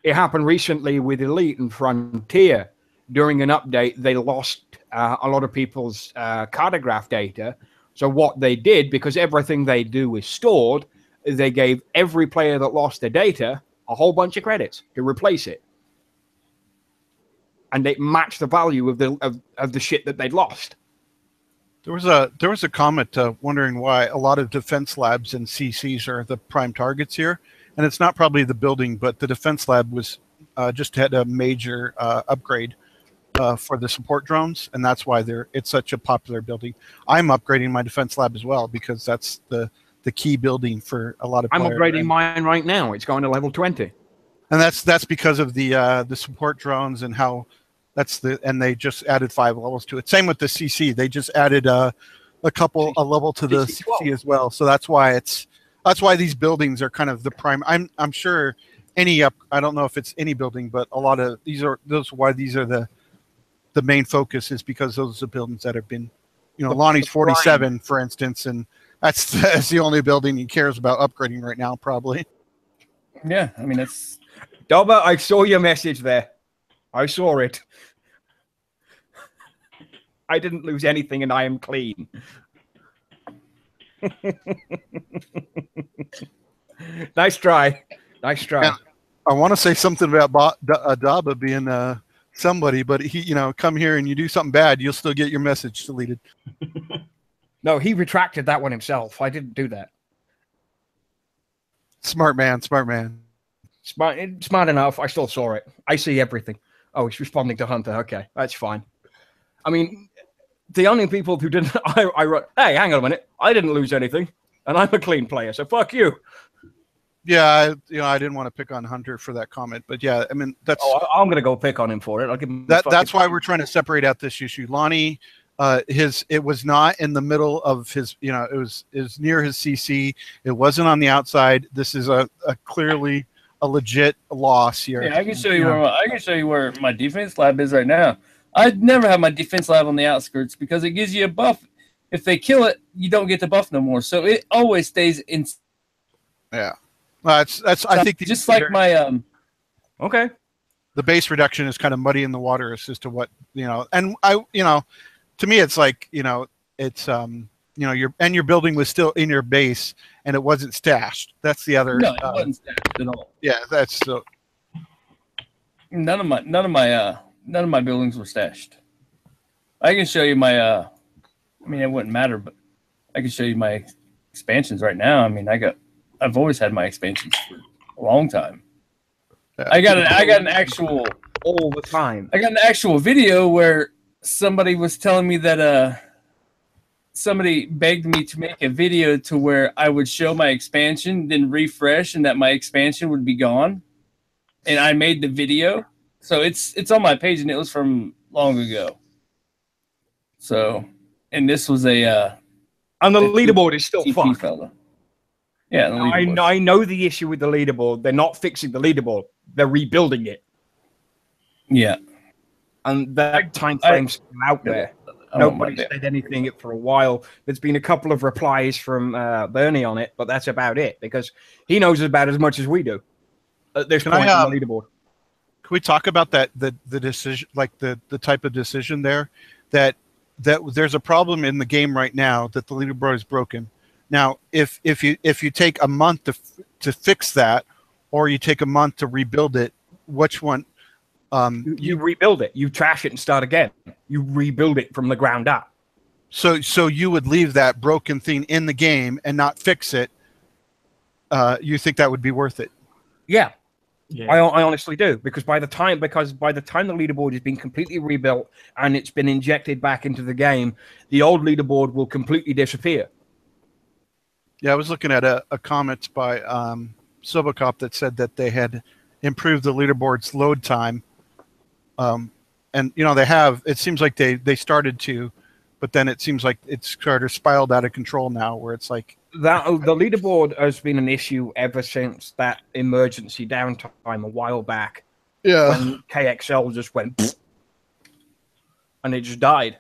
A: It happened recently with Elite and Frontier. During an update, they lost a lot of people's cartograph data. So what they did, because everything they do is stored, they gave every player that lost their data a whole bunch of credits to replace it. And they matched the value of the shit that they'd lost.
C: There was a comment wondering why a lot of defense labs and CCs are the prime targets here. And it's not probably the building, but the defense lab was just had a major upgrade for the support drones, and that's why it's such a popular building. I'm upgrading my defense lab as well because that's the key building for a lot of players.
A: I'm upgrading mine right now. It's going to level 20.
C: And that's because of the support drones and how and they just added 5 levels to it. Same with the CC. They just added a level to the CC as well. So that's why these buildings are kind of the prime. I'm sure I don't know if it's any building, but a lot of these are the main focus is because those are the buildings that have been, Lonnie's 47, for instance, and that's the only building he cares about upgrading right now, probably.
B: Yeah, I mean, that's...
A: Dobber, I saw your message there. I saw it. I didn't lose anything and I am clean. Nice try. Nice try.
C: Yeah, I want to say something about Daba being... somebody, but he, come here and you do something bad, you'll still get your message deleted.
A: No, he retracted that one himself. I didn't do that.
C: Smart man.
A: Smart enough. I still saw it. I see everything. Oh, he's responding to Hunter. Okay, that's fine. I mean, the only people who didn't, I wrote, hey, hang on a minute. I didn't lose anything, and I'm a clean player, so fuck you.
C: Yeah, I didn't want to pick on Hunter for that comment, but yeah, I mean that's.
A: Oh, I'm gonna go pick on him for it. I'll give him
C: that's why we're trying to separate out this issue. Lonnie, it was not in the middle of his. It was near his CC. It wasn't on the outside. This is a clearly a legit loss here.
B: Yeah, I can show you where my defense lab is right now. I'd never have my defense lab on the outskirts because it gives you a buff. If they kill it, you don't get the buff no more. So it always stays in.
C: Yeah. That's I think
B: just like my
A: okay.
C: The base reduction is kind of muddy in the water as to what and to me it's like it's your building was still in your base and it wasn't stashed. That's the other.
B: No, it wasn't stashed at all.
C: Yeah, that's so.
B: None of my buildings were stashed. I can show you my I mean it wouldn't matter, but I can show you my expansions right now. I mean I've always had my expansions for a long time.
C: Yeah.
B: I got an actual
A: all the time.
B: I got an actual video where somebody was telling me that somebody begged me to make a video to where I would show my expansion, then refresh, and that my expansion would be gone. And I made the video, so it's on my page, and it was from long ago. So, and this was and
A: the leaderboard is still fucked.
B: Fella. Yeah,
A: I know the issue with the leaderboard. They're not fixing the leaderboard. They're rebuilding it.
B: Yeah.
A: And that time frame's out there. Nobody said anything for a while. There's been a couple of replies from Bernie on it, but that's about it because he knows about as much as we do at this point on the leaderboard.
C: Can we talk about the decision, like the type of decision there, that there's a problem in the game right now that the leaderboard is broken. Now, if you take a month to fix that, or you take a month to rebuild it, which one?
A: You rebuild it. You trash it and start again. You rebuild it from the ground up.
C: So you would leave that broken thing in the game and not fix it. You think that would be worth it?
A: Yeah. I honestly do, because by the time the leaderboard has been completely rebuilt and it's been injected back into the game, the old leaderboard will completely disappear.
C: Yeah, I was looking at a comment by Sobocop that said that they had improved the leaderboard's load time. And they have. It seems like they started to, but then it seems like it's sort of spiraled out of control now, where it's like
A: that the leaderboard has been an issue ever since that emergency downtime a while back.
C: Yeah,
A: when KXL just went and it just died.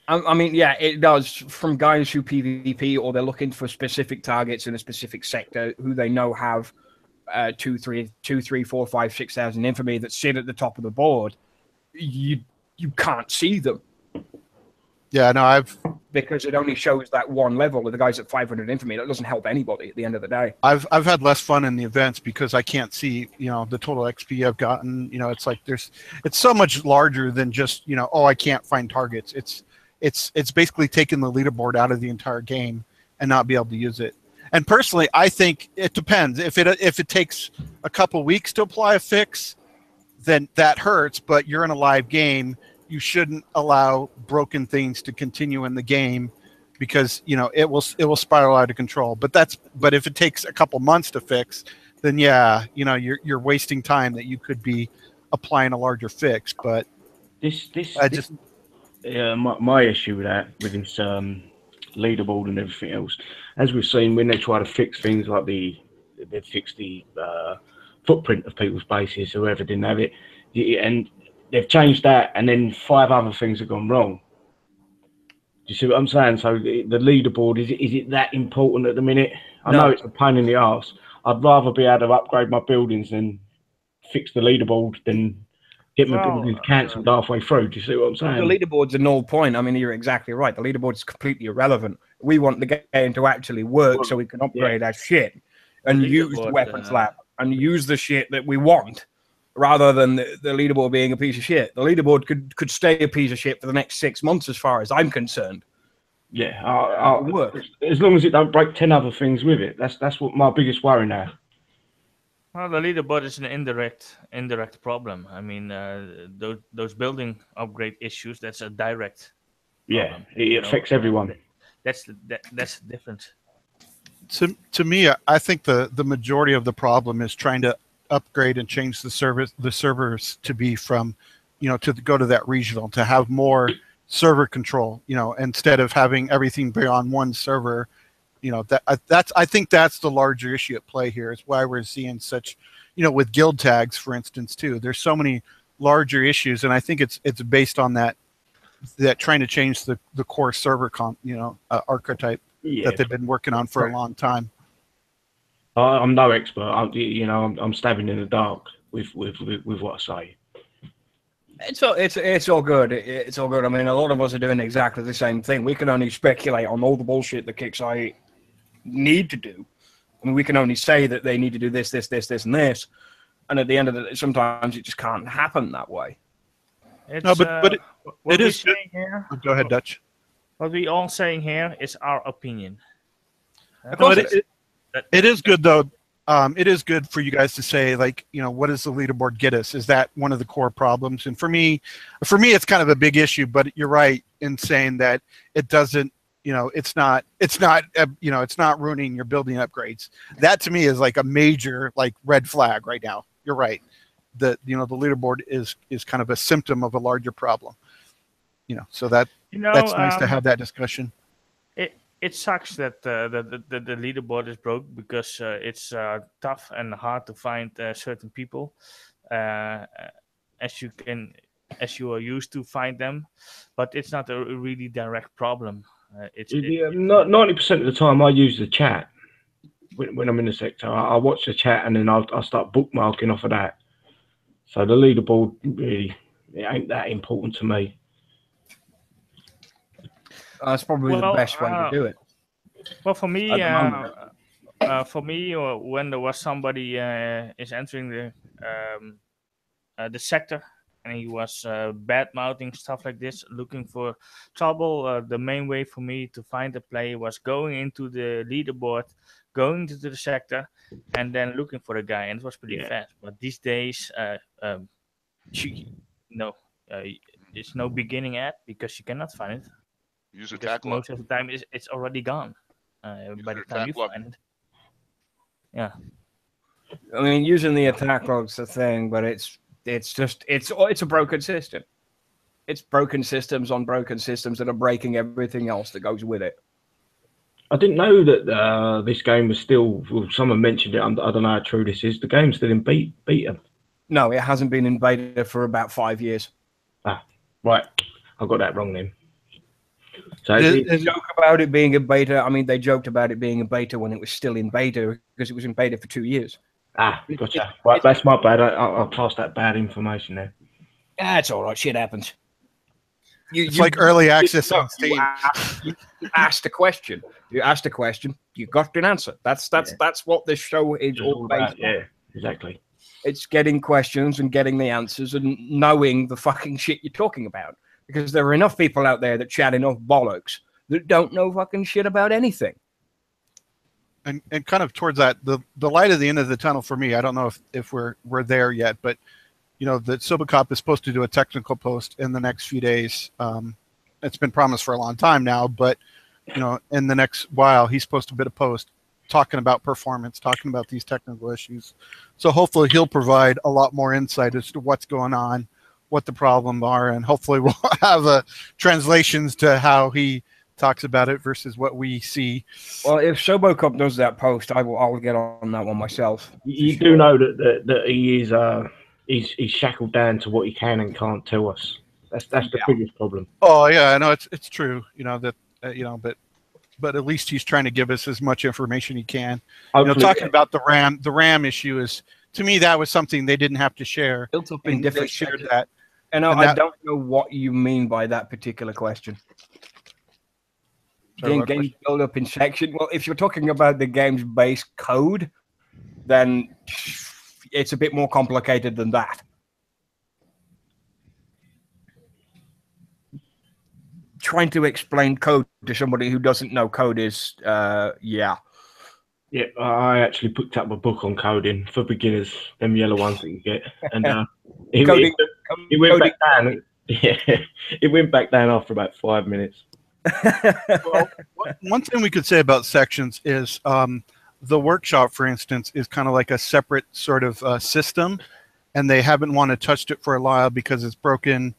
A: I mean, yeah, it does. From guys who PvP or they're looking for specific targets in a specific sector who they know have 2, 3, 4, 5, 6,000 infamy that sit at the top of the board, you can't see them.
C: Yeah, no,
A: because it only shows that one level with the guys at 500 infamy. That doesn't help anybody at the end of the day.
C: I've had less fun in the events because I can't see the total XP I've gotten. It's like it's so much larger than just I can't find targets. It's basically taking the leaderboard out of the entire game and not be able to use it. And personally, I think it depends. If it takes a couple weeks to apply a fix, then that hurts. But you're in a live game. You shouldn't allow broken things to continue in the game because it will spiral out of control. But if it takes a couple months to fix, then yeah, you're wasting time that you could be applying a larger fix. But
H: my issue with this leaderboard and everything else, as we've seen when they try to fix things like they fix the footprint of people's bases, whoever didn't have it, and they've changed that, and then 5 other things have gone wrong. Do you see what I'm saying? So the leaderboard, is it that important at the minute? I know it's a pain in the arse. I'd rather be able to upgrade my buildings than fix the leaderboard than get my buildings cancelled halfway through. Do you see what I'm saying?
A: The leaderboard's a null point. I mean, you're exactly right. The leaderboard is completely irrelevant. We want the game to actually work so we can upgrade our shit and use the weapons lab and use the shit that we want, rather than the leaderboard being a piece of shit. The leaderboard could stay a piece of shit for the next 6 months, as far as I'm concerned.
H: Yeah, as long as it don't break 10 other things with it. That's what my biggest worry now.
D: Well, the leaderboard is an indirect problem. I mean, those building upgrade issues, that's a direct
H: problem. It affects everyone.
D: That's the difference.
C: To me, I think the majority of the problem is trying to upgrade and change the servers to be from, to go to that regional, to have more server control, instead of having everything be on one server. I think that's the larger issue at play here. Is why we're seeing such, with guild tags, for instance, too. There's so many larger issues, and I think it's based on that trying to change the core server archetype that they've been working on for a long time.
H: I'm no expert. I'm stabbing in the dark with what I say.
A: It's all good. It's all good. I mean, a lot of us are doing exactly the same thing. We can only speculate on all the bullshit that Kickstarter need to do. I mean, we can only say that they need to do this, and this. And at the end of it, sometimes it just can't happen that way.
C: No, but it is good.
D: Here,
C: go ahead, Dutch.
D: What we all saying here is our opinion.
C: It is good, though. It is good for you guys to say, like, what does the leaderboard get us? Is that one of the core problems? And for me, it's kind of a big issue. But you're right in saying that it doesn't. It's not ruining your building upgrades. That to me is like a major red flag right now. You're right. The leaderboard is kind of a symptom of a larger problem. So that's nice to have that discussion.
D: It sucks that the leaderboard is broke because it's tough and hard to find certain people. As you can as you are used to find them, but it's not a really direct problem. It's
H: 90% of the time I use the chat when I'm in the sector. I watch the chat and then I'll start bookmarking off of that. So the leaderboard really, it ain't that important to me.
A: That's probably the best way to do it.
D: Well, for me, when there was somebody is entering the sector and he was bad mouthing stuff like this, looking for trouble, the main way for me to find the player was going into the leaderboard, going to the sector, and then looking for the guy, and it was pretty fast. But these days, it's no beginning at, because you cannot find it.
I: Use attack log.
D: Most of the time, it's already gone by the time you find it. Yeah,
A: I mean, using the attack log's the thing, but it's a broken system. It's broken systems on broken systems that are breaking everything else that goes with it.
H: I didn't know that this game was still. Well, someone mentioned it. I don't know how true this is. The game's still in beta.
A: No, it hasn't been in beta for about 5 years.
H: Ah, right. I got that wrong then. So
A: they joke about it being in beta. I mean, they joked about it being in beta when it was still in beta because it was in beta for 2 years.
H: Ah, gotcha. Right, that's my bad. I'll pass that bad information there.
A: That's all right. Shit happens.
C: It's like early access on Steam.
A: You asked a question. You asked a question. You got an answer. That's what this show is all about.
H: Yeah, exactly.
A: It's getting questions and getting the answers and knowing the fucking shit you're talking about. Because there are enough people out there that chat enough bollocks that don't know fucking shit about anything.
C: And kind of towards that, the light at the end of the tunnel for me, I don't know if we're there yet, but you know, the Sobacop is supposed to do a technical post in the next few days. It's been promised for a long time now, but you know, in the next while, he's supposed to put a post talking about performance, talking about these technical issues. So hopefully he'll provide a lot more insight as to what's going on, what the problems are, and hopefully we'll have translations to how he talks about it versus what we see.
A: Well, if Sobocop does that post, I'll get on that one myself.
H: You do know that he is he's shackled down to what he can and can't tell us. That's the biggest problem.
C: Oh yeah, I know it's true. You know that but at least he's trying to give us as much information he can. Hopefully, you know, talking about the RAM issue is, to me, that was something they didn't have to share.
A: Built up in different
C: shared that.
A: And I don't know what you mean by that particular question. Game build up in section. Well, if you're talking about the game's base code, then it's a bit more complicated than that. Trying to explain code to somebody who doesn't know code is, yeah.
H: Yeah, I actually picked up a book on coding for beginners, them yellow ones that you get, and it went back down. Yeah, it went back down after about 5 minutes.
C: Well, one thing we could say about sections is the workshop, for instance, is kind of like a separate sort of system, and they haven't wanted to touch it for a while because it's broken.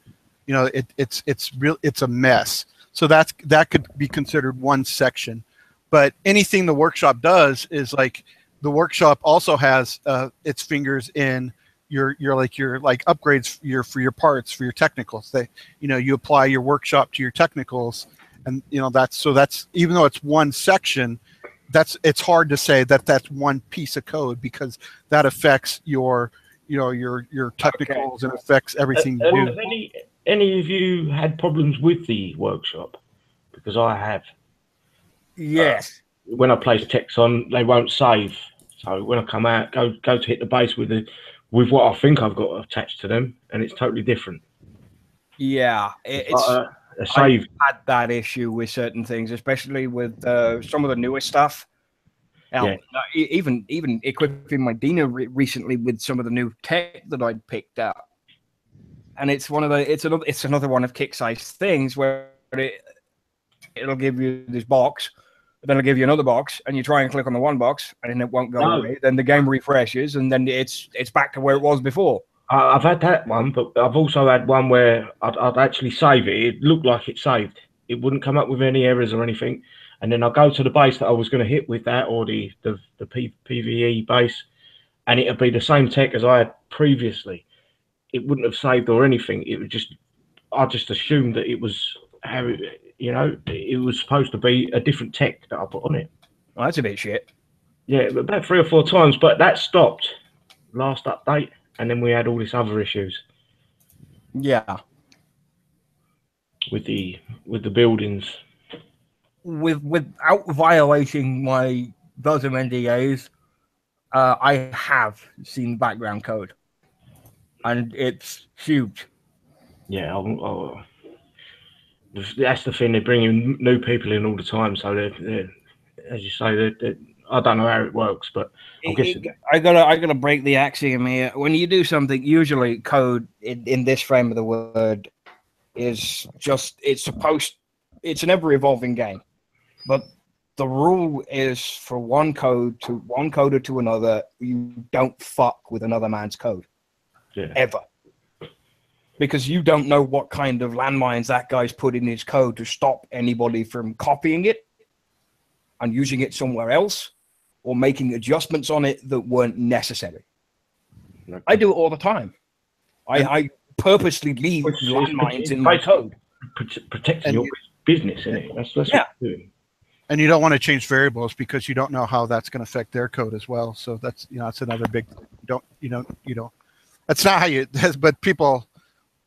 C: You know, it's a mess. So that could be considered one section. But anything the workshop does is, like, the workshop also has its fingers in your upgrades for your parts, for your technicals. You apply your workshop to your technicals, and that's even though it's one section, it's hard to say that that's one piece of code, because that affects your technicals and affects everything you do.
H: Have any of you had problems with the workshop? Because I have.
A: Yes.
H: When I place text on, they won't save. So when I come out, go to hit the base with what I think I've got attached to them, and it's totally different.
A: Yeah,
H: a save.
A: I've had that issue with certain things, especially with some of the newer stuff.
H: Yeah.
A: Even equipping my Dina recently with some of the new tech that I'd picked up, and it's another one of Kicksai's things where it'll give you this box, then it'll give you another box, and you try and click on the one box, and then it won't go away. Then the game refreshes, and then it's back to where it was before.
H: I've had that one, but I've also had one where I'd actually save it. It looked like it saved. It wouldn't come up with any errors or anything. And then I go to the base that I was going to hit with that, or the PvE base, and it'll be the same tech as I had previously. it wouldn't have saved or anything. It was just, I just assumed that it was how it was supposed to be a different tech that I put on it.
A: Well, that's a bit shit.
H: Yeah, about 3 or 4 times, but that stopped last update, and then we had all these other issues.
A: Yeah.
H: With the buildings.
B: Without violating my dozen NDAs, I have seen background code, and it's huge.
H: Yeah, that's the thing. They're bringing new people in all the time, so they're as you say, I don't know how it works, but I'm guessing.
A: I gotta break the axiom here. When you do something, usually code in this frame of the word is just it's an ever evolving game, but the rule is for one coder to another, you don't fuck with another man's code.
H: Yeah.
A: Ever. Because you don't know what kind of landmines that guy's put in his code to stop anybody from copying it and using it somewhere else or making adjustments on it that weren't necessary. Okay. I do it all the time. I purposely leave landmines in my code.
H: Protecting your business, isn't it? That's what you're doing.
C: And you don't want to change variables because you don't know how that's going to affect their code as well. So that's that's another big. You don't. That's not how you. But people,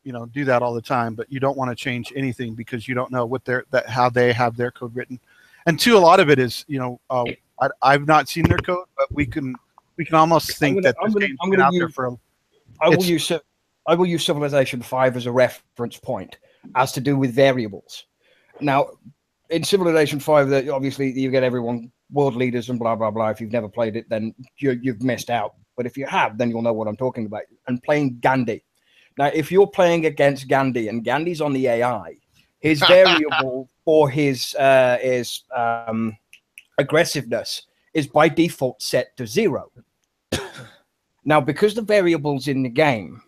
C: do that all the time. But you don't want to change anything because you don't know what how they have their code written. And two, a lot of it is I've not seen their code, but we can almost think that this game's been out there for.
A: I will use Civilization 5 as a reference point as to do with variables. Now, in Civilization 5, obviously you get everyone world leaders and blah blah blah. If you've never played it, then you've missed out. But if you have, then you'll know what I'm talking about. And playing Gandhi. Now, if you're playing against Gandhi and Gandhi's on the AI, his variable for his aggressiveness is by default set to 0. Now, because the variables in the game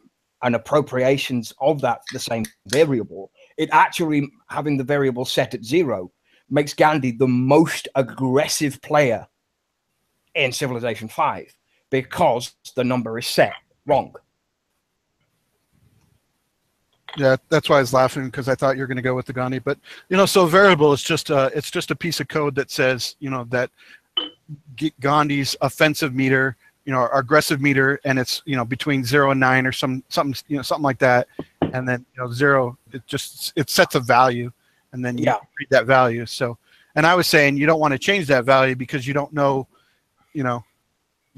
A: and appropriations of the same variable, it actually having the variable set at 0 makes Gandhi the most aggressive player in Civilization 5 because the number is set wrong.
C: Yeah, that's why I was laughing because I thought you were going to go with the Gandhi. But so variable is just it's just a piece of code that says that Gandhi's offensive meter, our aggressive meter, and it's between 0 and 9 or something like that, and then 0 it sets a value, and then you read that value. So, and I was saying you don't want to change that value because you don't know, you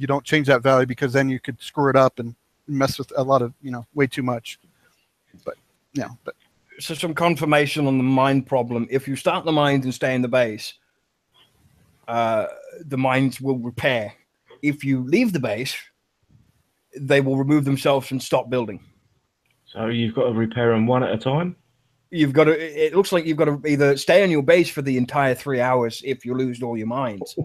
C: don't change that value because then you could screw it up and mess with a lot of way too much. But
A: so some confirmation on the mine problem. If you start the mines and stay in the base, the mines will repair. If you leave the base, they will remove themselves and stop building.
H: So you've got to repair them one at a time?
A: You've got to. It looks like you've got to either stay on your base for the entire 3 hours if you lose all your mines,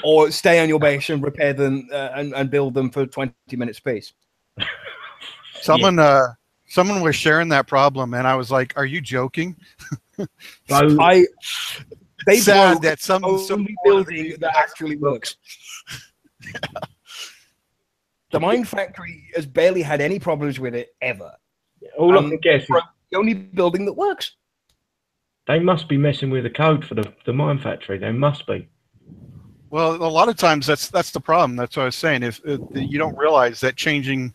A: or stay on your base and repair them and build them for 20 minutes apiece.
C: Someone was sharing that problem, and I was like, "Are you joking?"
A: They
C: sad that some
A: building that actually works. The Mine Factory has barely had any problems with it ever.
H: All I can guess is
A: the only building that works.
H: They must be messing with the code for the Mine Factory. They must be.
C: Well, a lot of times that's the problem. That's what I was saying. If you don't realize that changing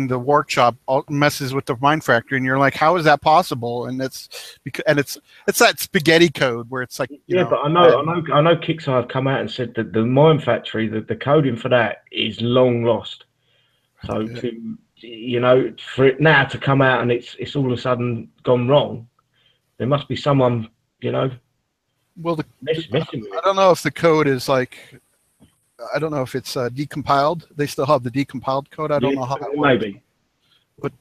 C: the workshop messes with the Mine Factory, and you're like, how is that possible? And it's that spaghetti code where it's like,
H: but I know Kixeye have come out and said that the Mine Factory, the coding for that is long lost. So for it now to come out and it's all of a sudden gone wrong, there must be someone
C: well
H: messing with it.
C: I don't know if the code is like. I don't know if it's decompiled. They still have the decompiled code. I don't know how that works.
H: Maybe.
C: But,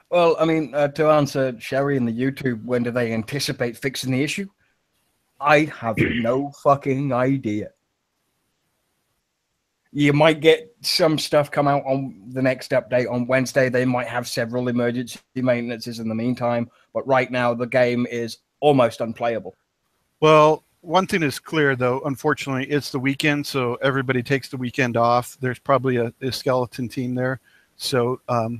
A: Well, I mean, to answer Sherry in the YouTube, when do they anticipate fixing the issue? I have no fucking idea. You might get some stuff come out on the next update on Wednesday. They might have several emergency maintenances in the meantime. But right now, the game is almost unplayable.
C: Well, one thing is clear, though. Unfortunately, it's the weekend, so everybody takes the weekend off. There's probably a skeleton team there, so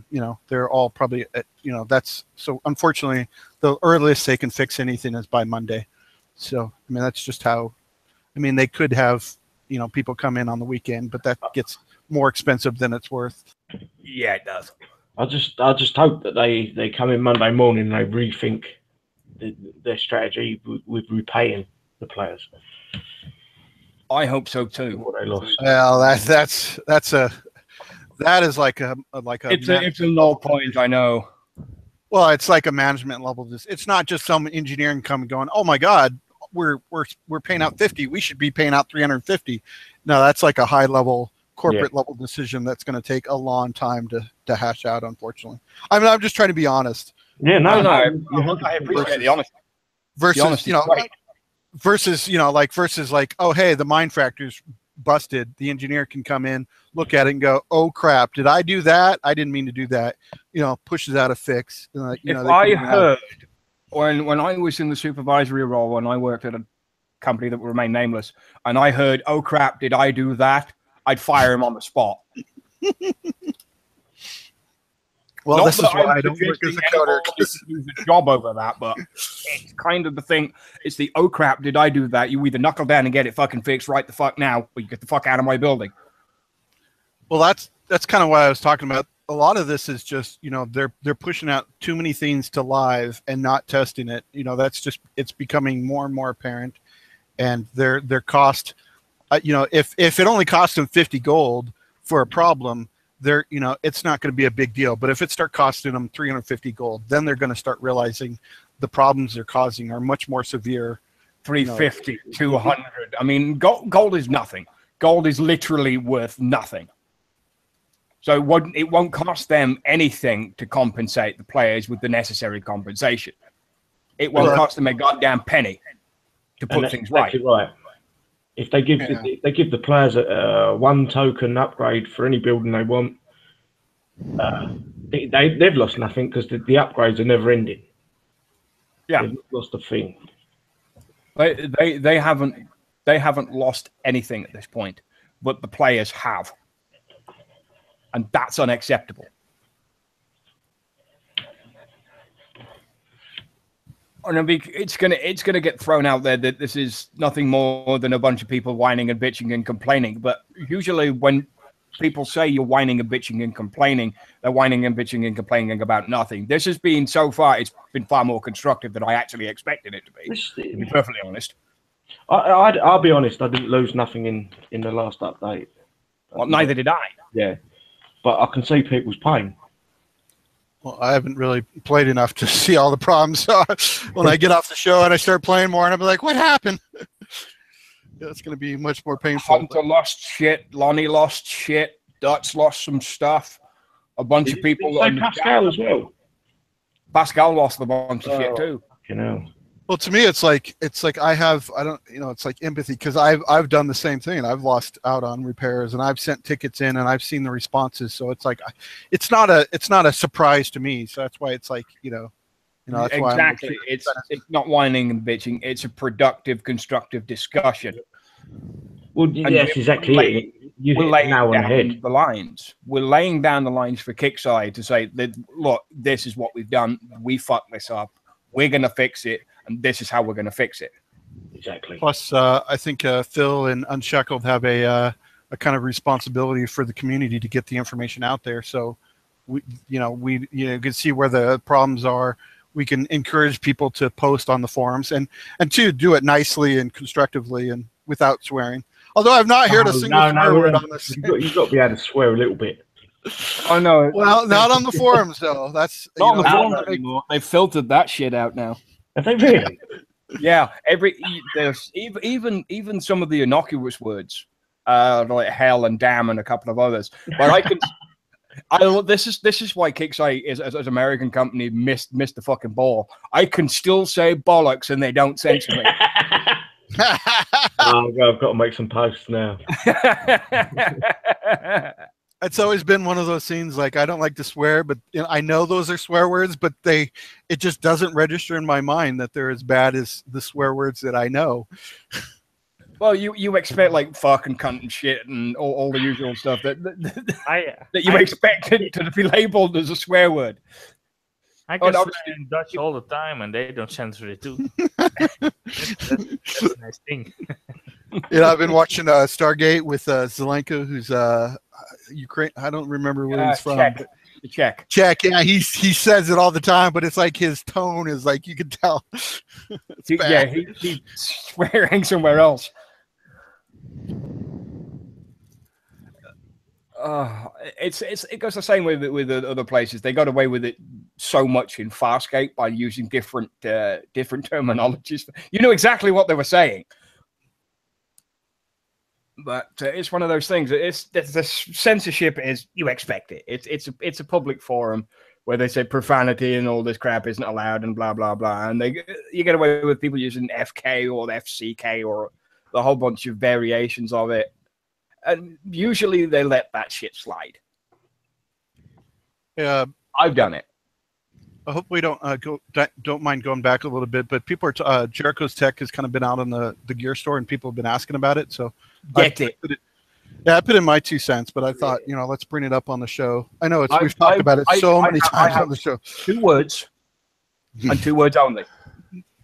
C: you know, they're all probably you know, that's so. Unfortunately, the earliest they can fix anything is by Monday. So I mean, that's just how. I mean, they could have, you know, people come in on the weekend, but that gets more expensive than it's worth.
A: Yeah, it does.
H: I just hope that they come in Monday morning and they rethink their strategy with repaying the players.
A: I hope so too.
H: What they lost.
C: Well, that is like a
A: It's a low point, I know.
C: Well, it's like a management level. It's not just some engineering coming going, oh my God, we're paying out 50. We should be paying out 350. No, that's like a high level corporate level decision that's going to take a long time to hash out. Unfortunately, I mean, I'm just trying to be honest.
H: Yeah, no,
A: I appreciate the honesty.
C: Versus, you know, versus like, oh hey, the mine factory's busted. The engineer can come in, look at it, and go, oh crap, did I do that? I didn't mean to do that. You know, pushes out a fix. You know,
A: I heard when I was in the supervisory role, when I worked at a company that will remain nameless, and I heard, oh crap, did I do that? I'd fire him on the spot.
C: Well,
A: Not
C: this is why I don't work as a coder.
A: Do the job over that, but it's kind of the thing. It's the oh crap, did I do that? You either knuckle down and get it fucking fixed right the fuck now, or you get the fuck out of my building.
C: Well, that's kind of why I was talking about. A lot of this is just, you know, they're pushing out too many things to live and not testing it. You know, that's just, it's becoming more and more apparent, and their cost. You know, if it only cost them 50 gold for a problem, they're, you know, it's not going to be a big deal. But if it start costing them 350 gold, then they're going to start realizing the problems they're causing are much more severe.
A: 350, 200. I mean, gold is nothing. Gold is literally worth nothing. So it won't cost them anything to compensate the players with the necessary compensation. It won't cost them a goddamn penny to put things right.
H: Right. If they give the players a 1 token upgrade for any building they want, they've lost nothing because the upgrades are never ending.
A: Yeah,
H: they've lost a thing.
A: They haven't lost anything at this point, but the players have, and that's unacceptable. And it's gonna get thrown out there that this is nothing more than a bunch of people whining and bitching and complaining. But usually, when people say you're whining and bitching and complaining, they're whining and bitching and complaining about nothing. This has been so far; it's been far more constructive than I actually expected it to be. To be perfectly honest,
H: I'll be honest. I didn't lose nothing in the last update.
A: Well, neither did I.
H: Yeah, but I can see people's pain.
C: Well, I haven't really played enough to see all the problems. So when I get off the show and I start playing more, and I'm like, what happened? Yeah, it's going to be much more painful.
A: Hunter lost shit. Lonnie lost shit. Dutch lost some stuff. A bunch of people.
H: Pascal as well.
A: Pascal lost a bunch of shit too.
H: You know.
C: Well, to me, it's like it's like empathy, because I've done the same thing. I've lost out on repairs, and I've sent tickets in, and I've seen the responses. So it's like it's not a surprise to me. So that's why it's like that's
A: exactly. Why it's not whining and bitching. It's a productive, constructive discussion.
H: Well, yes, exactly.
A: We're laying down the lines. We're laying down the lines for Kickside to say that, look, this is what we've done. We fucked this up. We're going to fix it, and this is how we're going to fix it.
H: Exactly.
C: Plus, I think Phil and Unshackled have a kind of responsibility for the community to get the information out there. So, we can see where the problems are. We can encourage people to post on the forums and to do it nicely and constructively and without swearing. Although I've not heard a single swear word on this.
H: You've got to be able to swear a little bit.
A: I know.
C: Well, not on the forums though. That's
A: not on the forums anymore. They filtered that shit out now.
H: Have they really?
A: Yeah. There's even some of the innocuous words, like hell and damn and a couple of others. But I can. This is why Kickside is as an American company missed the fucking ball. I can still say bollocks and they don't censor me.
H: I've got to make some posts now.
C: It's always been one of those scenes. Like, I don't like to swear, but I know those are swear words, but it just doesn't register in my mind that they're as bad as the swear words that I know.
A: Well, you expect like fuck and cunt and shit and all the usual stuff that you expect to be labeled as a swear word.
D: I can swear in Dutch all the time, and they don't censor it too. That's a nice thing.
C: I've been watching Stargate with Zelenko, who's Ukraine. I don't remember where he's from.
A: Czech.
C: Yeah, he says it all the time, but it's like his tone is like you can tell.
A: He's swearing somewhere else. It goes the same way with the other places. They got away with it so much in Farscape by using different terminologies. You know exactly what they were saying, but it's one of those things. The censorship is you expect it. It's a public forum where they say profanity and all this crap isn't allowed and blah blah blah, and you get away with people using FK or FCK or the whole bunch of variations of it. And usually they let that shit slide.
C: Yeah,
A: I've done it.
C: I hope we don't mind going back a little bit, but people are Jericho's Tech has kind of been out on the gear store, and people have been asking about it. So I put in my 2 cents, but I thought let's bring it up on the show. I know we've talked about it so many times on the show.
A: 2 words and 2 words only.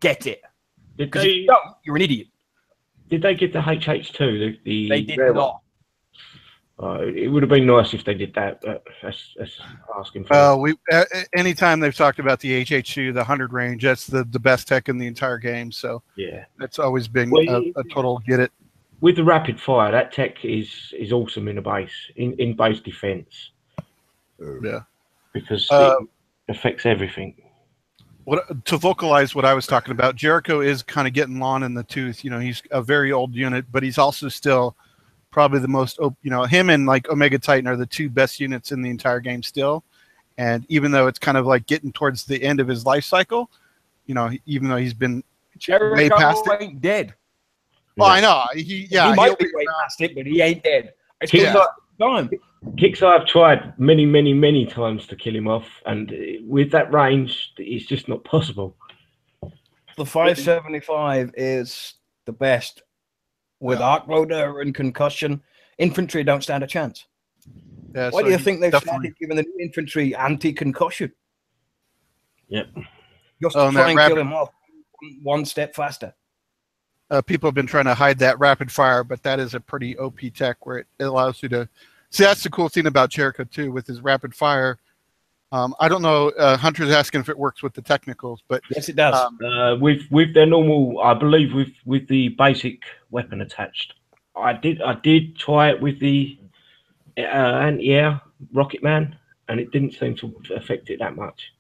A: Get it. Because if you don't, you're an idiot.
H: Did they give the HH2?
A: They did not.
H: It would have been nice if they did that, but that's asking for
C: anytime they've talked about the HH2, the 100 range, that's the best tech in the entire game. So
H: yeah,
C: that's always been a total get it.
H: With the rapid fire, that tech is awesome in a base, in base defense.
C: Yeah,
H: because it affects everything.
C: To vocalize what I was talking about, Jericho is kind of getting long in the tooth. He's a very old unit, but he's also still probably the most, him and like Omega Titan are the 2 best units in the entire game still. And even though it's kind of like getting towards the end of his life cycle, even though he's been way past it.
A: Ain't dead.
C: Well, I know.
A: He might be way past it, but he ain't dead.
H: Kicks I've tried many, many, many times to kill him off, and with that range, it's just not possible.
A: The 575 is the best. With arc loader and concussion, infantry don't stand a chance.
C: Yeah,
A: Why do you think they've started giving the new infantry anti-concussion?
H: Yep.
A: Just to try and kill him off 1 step faster.
C: People have been trying to hide that rapid fire, but that is a pretty OP tech where it allows you to see. That's the cool thing about Jericho too, with his rapid fire. I don't know. Hunter's asking if it works with the technicals, but
A: yes, it does.
H: With their normal, I believe, with the basic weapon attached. I did try it with the anti-air Rocket Man, and it didn't seem to affect it that much.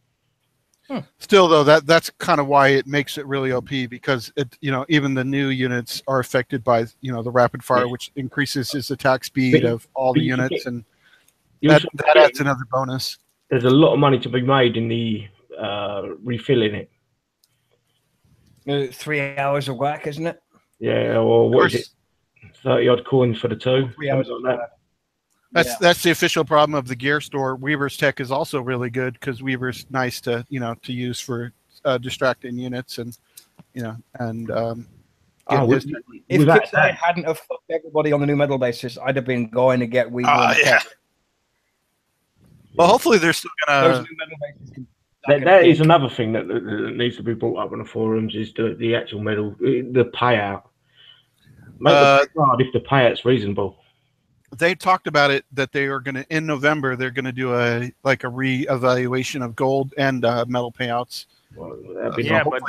C: Still, though, that's kind of why it makes it really OP, because even the new units are affected by the rapid fire, which increases his attack speed of all the units, and that adds another bonus.
H: There's a lot of money to be made in the refilling
A: it. 3 hours of whack, isn't it?
H: Yeah, or what is it? 30-odd coins for the 2.
A: 3 hours like that.
C: That's the official problem of the gear store. Weaver's tech is also really good because Weaver's nice to to use for distracting units and if
A: Kickstarter hadn't have fucked everybody on the new metal basis, I'd have been going to get Weaver.
C: Yeah. Well, hopefully they're still gonna.
H: That is another thing that needs to be brought up on the forums is the actual medal, the payout. Make it hard if the payout's reasonable.
C: They talked about it that they are going to in November. They're going to do a re-evaluation of gold and metal payouts.
H: Well,
D: but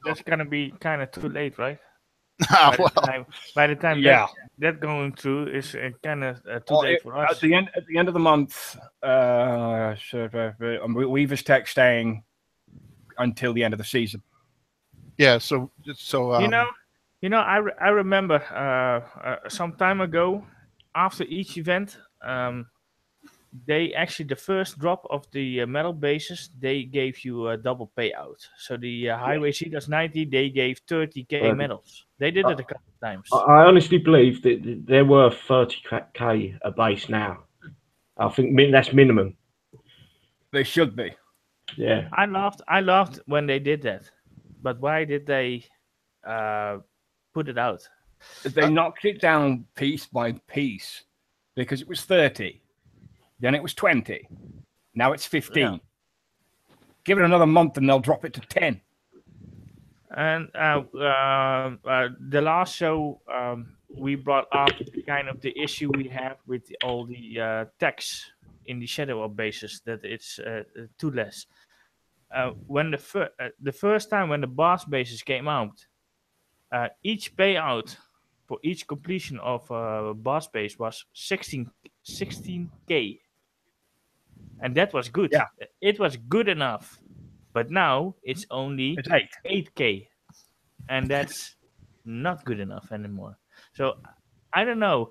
D: that's going to be kind of too late, right? By the time that going through is kind of too late for us.
A: At the end of the month, Weaver's Tech staying until the end of the season.
C: Yeah, so
D: I remember some time ago, after each event, they actually the first drop of the metal bases they gave you a double payout. So the Highway Seekers 90 they gave 30k medals. They did it a couple of times.
H: I honestly believe that there were 30k a base now. I think that's minimum.
A: They should be.
H: Yeah.
D: I loved when they did that, but why did they put it out?
A: They knocked it down piece by piece because it was 30, then it was 20, now it's 15.
D: Yeah.
A: Give it another month and they'll drop it to 10.
D: And the last show, we brought up kind of the issue we have with all the text in the shadow of bases, that it's too less. When the first time when the boss bases came out, each payout for each completion of boss base was 16k, and that was good.
A: Yeah.
D: It was good enough, but now it's only
A: It's
D: 8k, and that's not good enough anymore. So I don't know.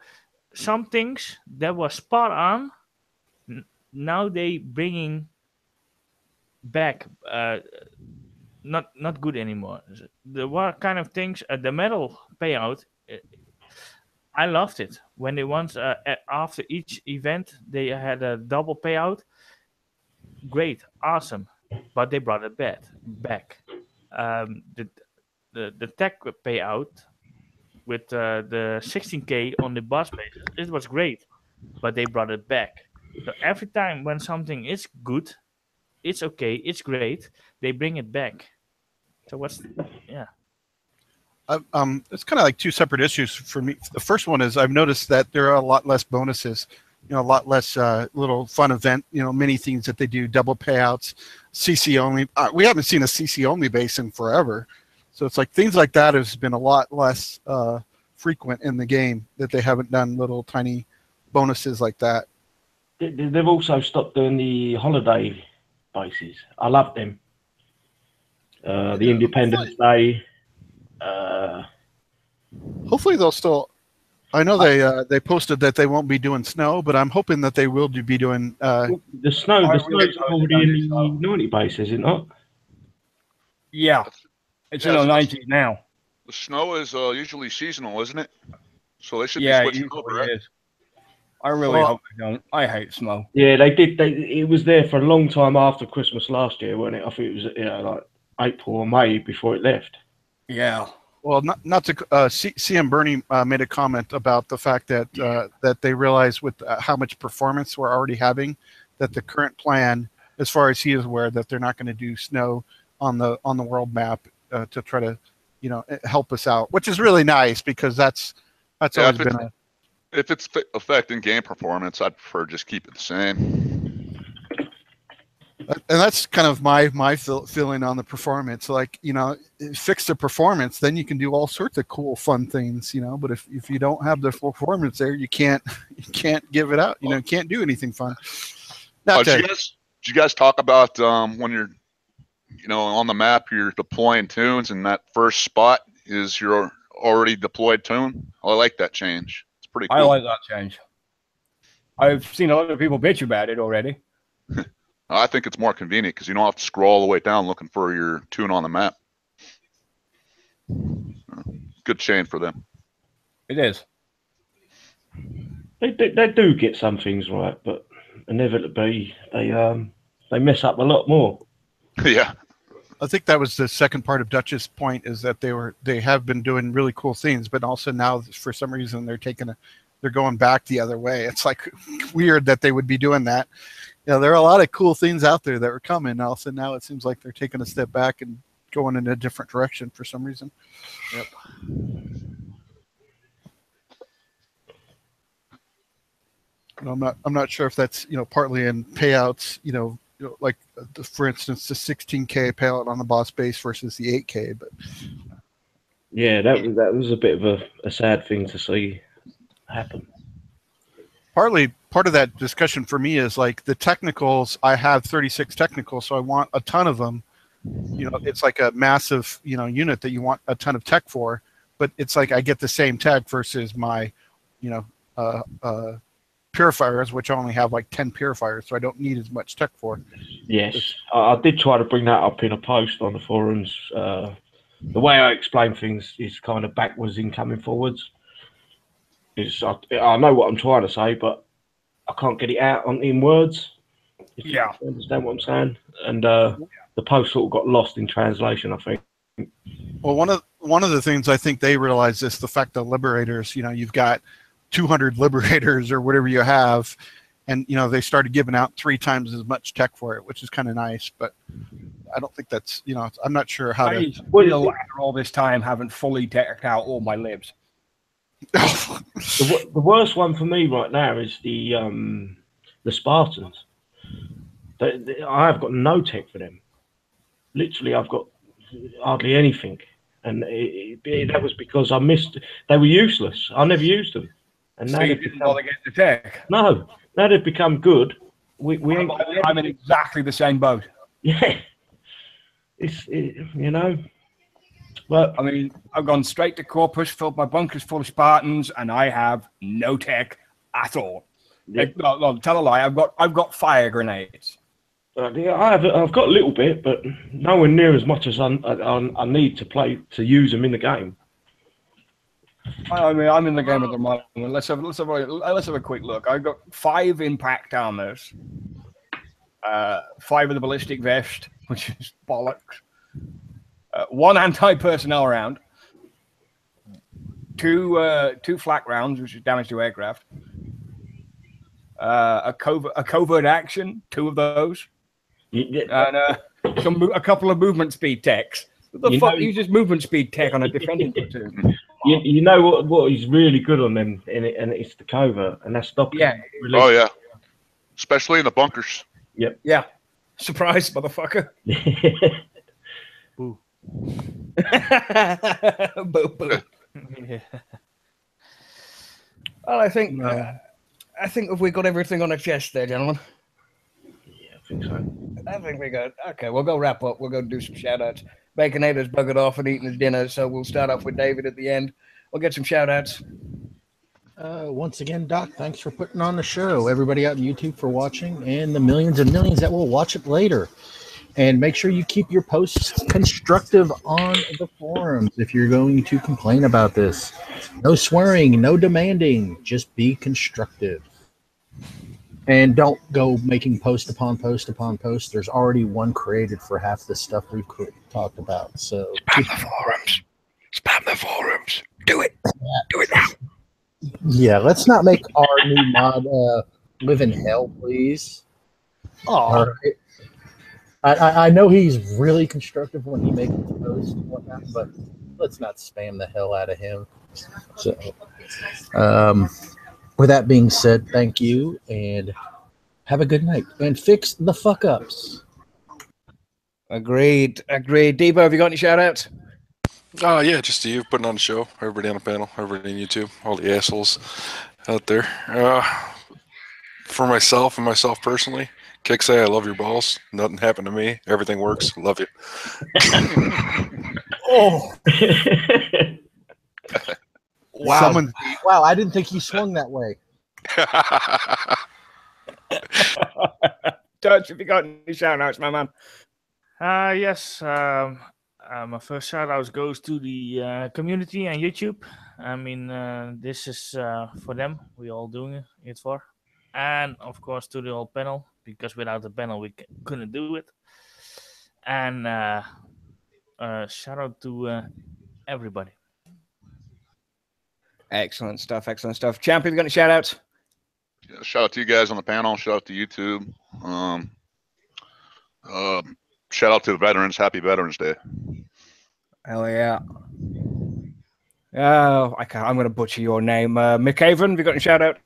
D: Some things that was spot on, now they bringing back not good anymore. The what kind of things, the medal payout, I loved it when they once after each event they had a double payout. Great, awesome, but they brought it back. The tech payout with the 16k on the boss basis, it was great, but they brought it back. So every time when something is good, it's okay, it's great, they bring it back. So yeah.
C: It's kind of like two separate issues for me. The first one is I've noticed that there are a lot less bonuses, a lot less little fun event, mini things that they do, double payouts, CC only. We haven't seen a CC only base in forever. So it's like things like that has been a lot less frequent in the game, that they haven't done little tiny bonuses like that.
H: They've also stopped doing the holiday bases. I love them. The Independence Day.
C: Hopefully they'll still. I know they posted that they won't be doing snow, but I'm hoping that they will be doing.
H: The snow's already in the 90 base, is it not?
A: Yeah, it's in the 90 now.
I: The snow is usually seasonal, isn't it? So they should be switching over, right?
A: Is. I really hope they don't. I hate snow.
H: Yeah, they did. It was there for a long time after Christmas last year, wasn't it? I think it was like April or May before it left.
A: Yeah.
C: Well, not to CM Bernie made a comment about the fact that that they realize with how much performance we're already having, that the current plan, as far as he is aware, that they're not going to do snow on the world map to try to help us out, which is really nice, because that's always been a.
I: If it's affecting game performance, I'd prefer just keep it the same.
C: And that's kind of my feeling on the performance. Like, fix the performance, then you can do all sorts of cool, fun things. But if you don't have the performance there, you can't give it out. You can't do anything fun.
I: Did you guys talk about when you're, on the map, you're deploying tunes, and that first spot is your already deployed tune? I like that change. It's pretty cool.
A: I like that change. I've seen a lot of people bitch about it already.
I: I think it's more convenient because you don't have to scroll all the way down looking for your tune on the map. Good change for them.
A: It is.
H: They do get some things right, but inevitably they mess up a lot more.
I: Yeah.
C: I think that was the second part of Dutch's point, is that they have been doing really cool things, but also now for some reason they're going back the other way. It's like weird that they would be doing that. There are a lot of cool things out there that were coming. Also, now it seems like they're taking a step back and going in a different direction for some reason.
A: Yep.
C: I'm not sure if that's partly in payouts. Like for instance, the 16K payout on the boss base versus the 8K. But
H: yeah, that was a bit of a sad thing to see happen.
C: Part of that discussion for me is like the technicals. I have 36 technicals, so I want a ton of them. It's like a massive unit that you want a ton of tech for, but it's like I get the same tech versus my purifiers, which only have like 10 purifiers, so I don't need as much tech for.
H: Yes, I did try to bring that up in a post on the forums. The way I explain things is kind of backwards in coming forwards. I know what I'm trying to say, but I can't get it out in words. If
A: Yeah.
H: you understand what I'm saying. And the post sort of got lost in translation, I think.
C: Well, one of the things I think they realize is the fact that liberators, you've got 200 liberators or whatever you have, and they started giving out 3 times as much tech for it, which is kind of nice. But I don't think that's I'm not sure how to.
A: Still, after all this time, haven't fully decked out all my libs.
H: The worst one for me right now is the Spartans. I have got no tech for them. Literally, I've got hardly anything, and that was because I missed. They were useless. I never used them, and
A: so
H: now
A: you didn't bother getting the tech.
H: No, now they've become good.
A: I'm in exactly the same boat.
H: Yeah, But
A: I mean, I've gone straight to Corpus, filled my bunkers full of Spartans, and I have no tech at all.
H: Yeah.
A: No, tell a lie. I've got fire grenades.
H: I've got a little bit, but nowhere near as much as I need to use them in the game.
A: I mean, I'm in the game at the moment. Let's have a quick look. I've got 5 impact armors, 5 of the ballistic vest, which is bollocks. 1 anti-personnel round, 2 flak rounds, which is damage to aircraft. A covert action, 2 of those, and a couple of movement speed techs. What the fuck uses movement speed tech on a defending platoon?
H: You know what is really good on them, and it's the covert, and that's stopping.
A: Yeah.
I: Oh yeah, especially in the bunkers.
H: Yep.
A: Yeah. Surprise, motherfucker.
D: Boo.
A: Boo boo.
D: Yeah.
A: Well, I think if we got everything on the chest there, gentlemen.
H: Yeah, I think so.
A: I think we got. Okay, we'll go wrap up. We'll go do some shout outs. Baconator's buggered off and eating his dinner, so we'll start off with David at the end. We'll get some shout outs.
G: Once again, Doc, thanks for putting on the show. Everybody out on YouTube for watching, and the millions and millions that will watch it later. And make sure you keep your posts constructive on the forums if you're going to complain about this. No swearing, no demanding. Just be constructive. And don't go making post upon post upon post. There's already one created for half the stuff we've talked about. So
A: spam the forums. Spam the forums. Do it. Do it now.
G: Yeah, let's not make our new mod live in hell, please.
A: Oh.
G: Right. I know he's really constructive when he makes posts and whatnot, but let's not spam the hell out of him. So, with that being said, thank you and have a good night. And fix the fuck ups.
A: Agreed. Debo, have you got any shout outs?
J: Yeah, just to you putting on the show, everybody on the panel, everybody on YouTube, all the assholes out there. For myself and myself personally, Kick say I love your balls. Nothing happened to me. Everything works. Love you.
G: Oh.
C: Wow.
G: Wow, I didn't think he swung that way.
A: Touch, have you got any shout outs, my man?
D: Yes. My first shout out goes to the community and YouTube. I mean, this is for them. We all doing it for. And of course to the whole panel, because without the panel we couldn't do it. And shout out to everybody. Excellent stuff.
A: Champ, have you got any shout outs?
I: Yeah, shout out to you guys on the panel. Shout out to YouTube. Shout out to the veterans. Happy Veterans Day.
A: Hell yeah. Oh, I'm going to butcher your name. Mick Haven, have you got any shout out?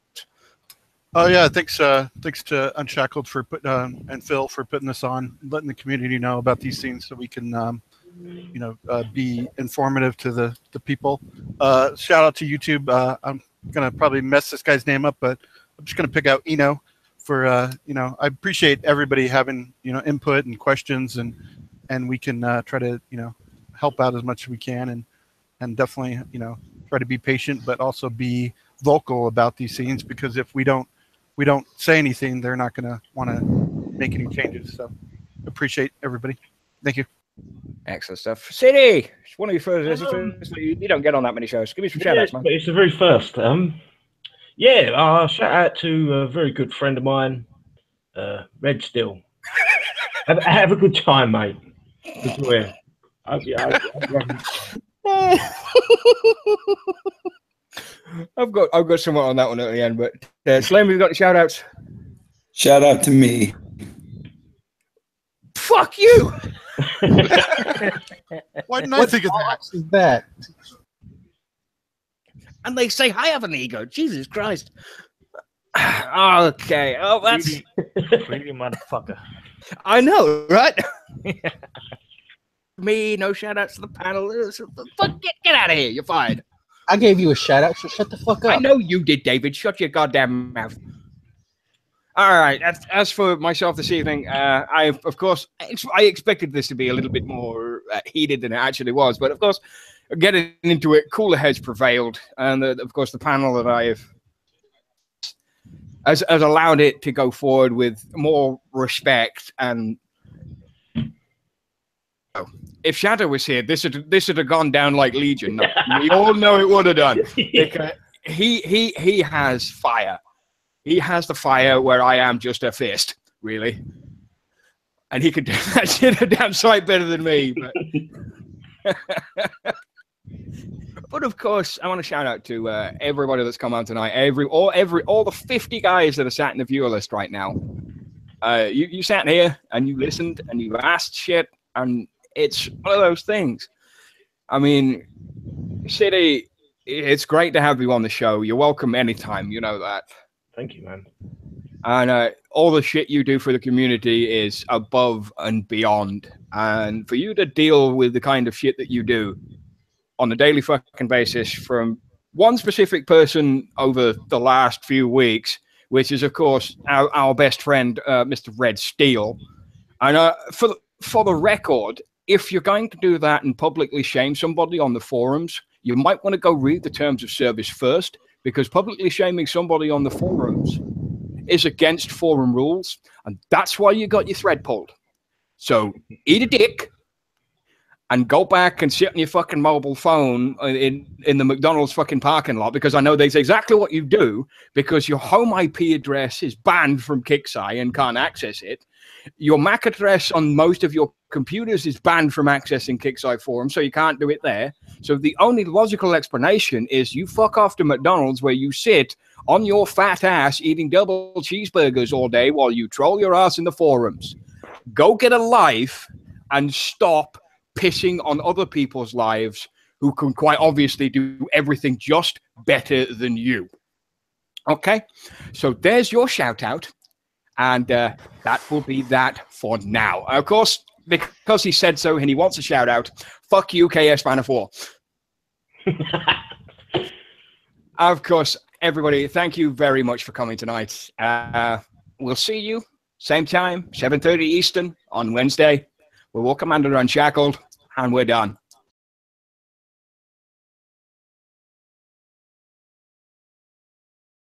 C: Oh yeah, thanks to Unshackled for and Phil for putting this on, letting the community know about these things so we can be informative to the people. Shout out to YouTube. I'm gonna probably mess this guy's name up, but I'm just gonna pick out Eno for I appreciate everybody having input and questions, and we can try to help out as much as we can, and definitely try to be patient, but also be vocal about these things, because if we don't say anything, they're not going to want to make any changes. So appreciate everybody. Thank you.
A: Excellent stuff. City, it's one of your first. You don't get on that many shows. Give me some shout outs, man.
H: It's the very first. Yeah, shout out to a very good friend of mine, Red Still. Have a good time, mate. Enjoy. I've
A: got someone on that one at the end, but Slim, we've got shout outs.
K: Shout out to me.
A: Fuck you.
C: Why didn't I think of
G: that?
A: And they say I have an ego. Jesus Christ. Okay. Oh, that's
D: really motherfucker.
A: I know, right? Me, no shout outs to the panel. Fuck, get out of here. You're fired.
G: I gave you a shout out, so shut the fuck up.
A: I know you did, David. Shut your goddamn mouth. All right. As for myself this evening, I expected this to be a little bit more heated than it actually was, but of course, getting into it, cooler heads prevailed, and of course, the panel that I've has allowed it to go forward with more respect. And if Shadow was here, this would have gone down like Legion. No, we all know it would have done. Because he has fire. He has the fire where I am just a fist, really. And he could do that shit a damn sight better than me. But, but of course, I want to shout out to everybody that's come on tonight. All the 50 guys that are sat in the viewer list right now. You sat here and you listened and you asked shit, and it's one of those things. I mean, City, it's great to have you on the show. You're welcome anytime. You know that.
H: Thank you, man.
A: And all the shit you do for the community is above and beyond. And for you to deal with the kind of shit that you do on a daily fucking basis from one specific person over the last few weeks, which is, of course, our best friend, Mr. Red Steel. And for the record, if you're going to do that and publicly shame somebody on the forums, you might want to go read the terms of service first, because publicly shaming somebody on the forums is against forum rules, and that's why you got your thread pulled. So eat a dick and go back and sit on your fucking mobile phone in the McDonald's fucking parking lot, because I know that's exactly what you do, because your home IP address is banned from Kixeye and can't access it. Your MAC address on most of your computers is banned from accessing Kixeye forums, so you can't do it there. So the only logical explanation is you fuck off to McDonald's, where you sit on your fat ass eating double cheeseburgers all day while you troll your ass in the forums. Go get a life and stop pissing on other people's lives who can quite obviously do everything just better than you. Okay? So there's your shout out. And that will be that for now. Of course, because he said so and he wants a shout out, fuck you, KS Banner 4. Of course, everybody, thank you very much for coming tonight. We'll see you same time, 7:30 Eastern on Wednesday. We're Commander Unshackled, and we're done.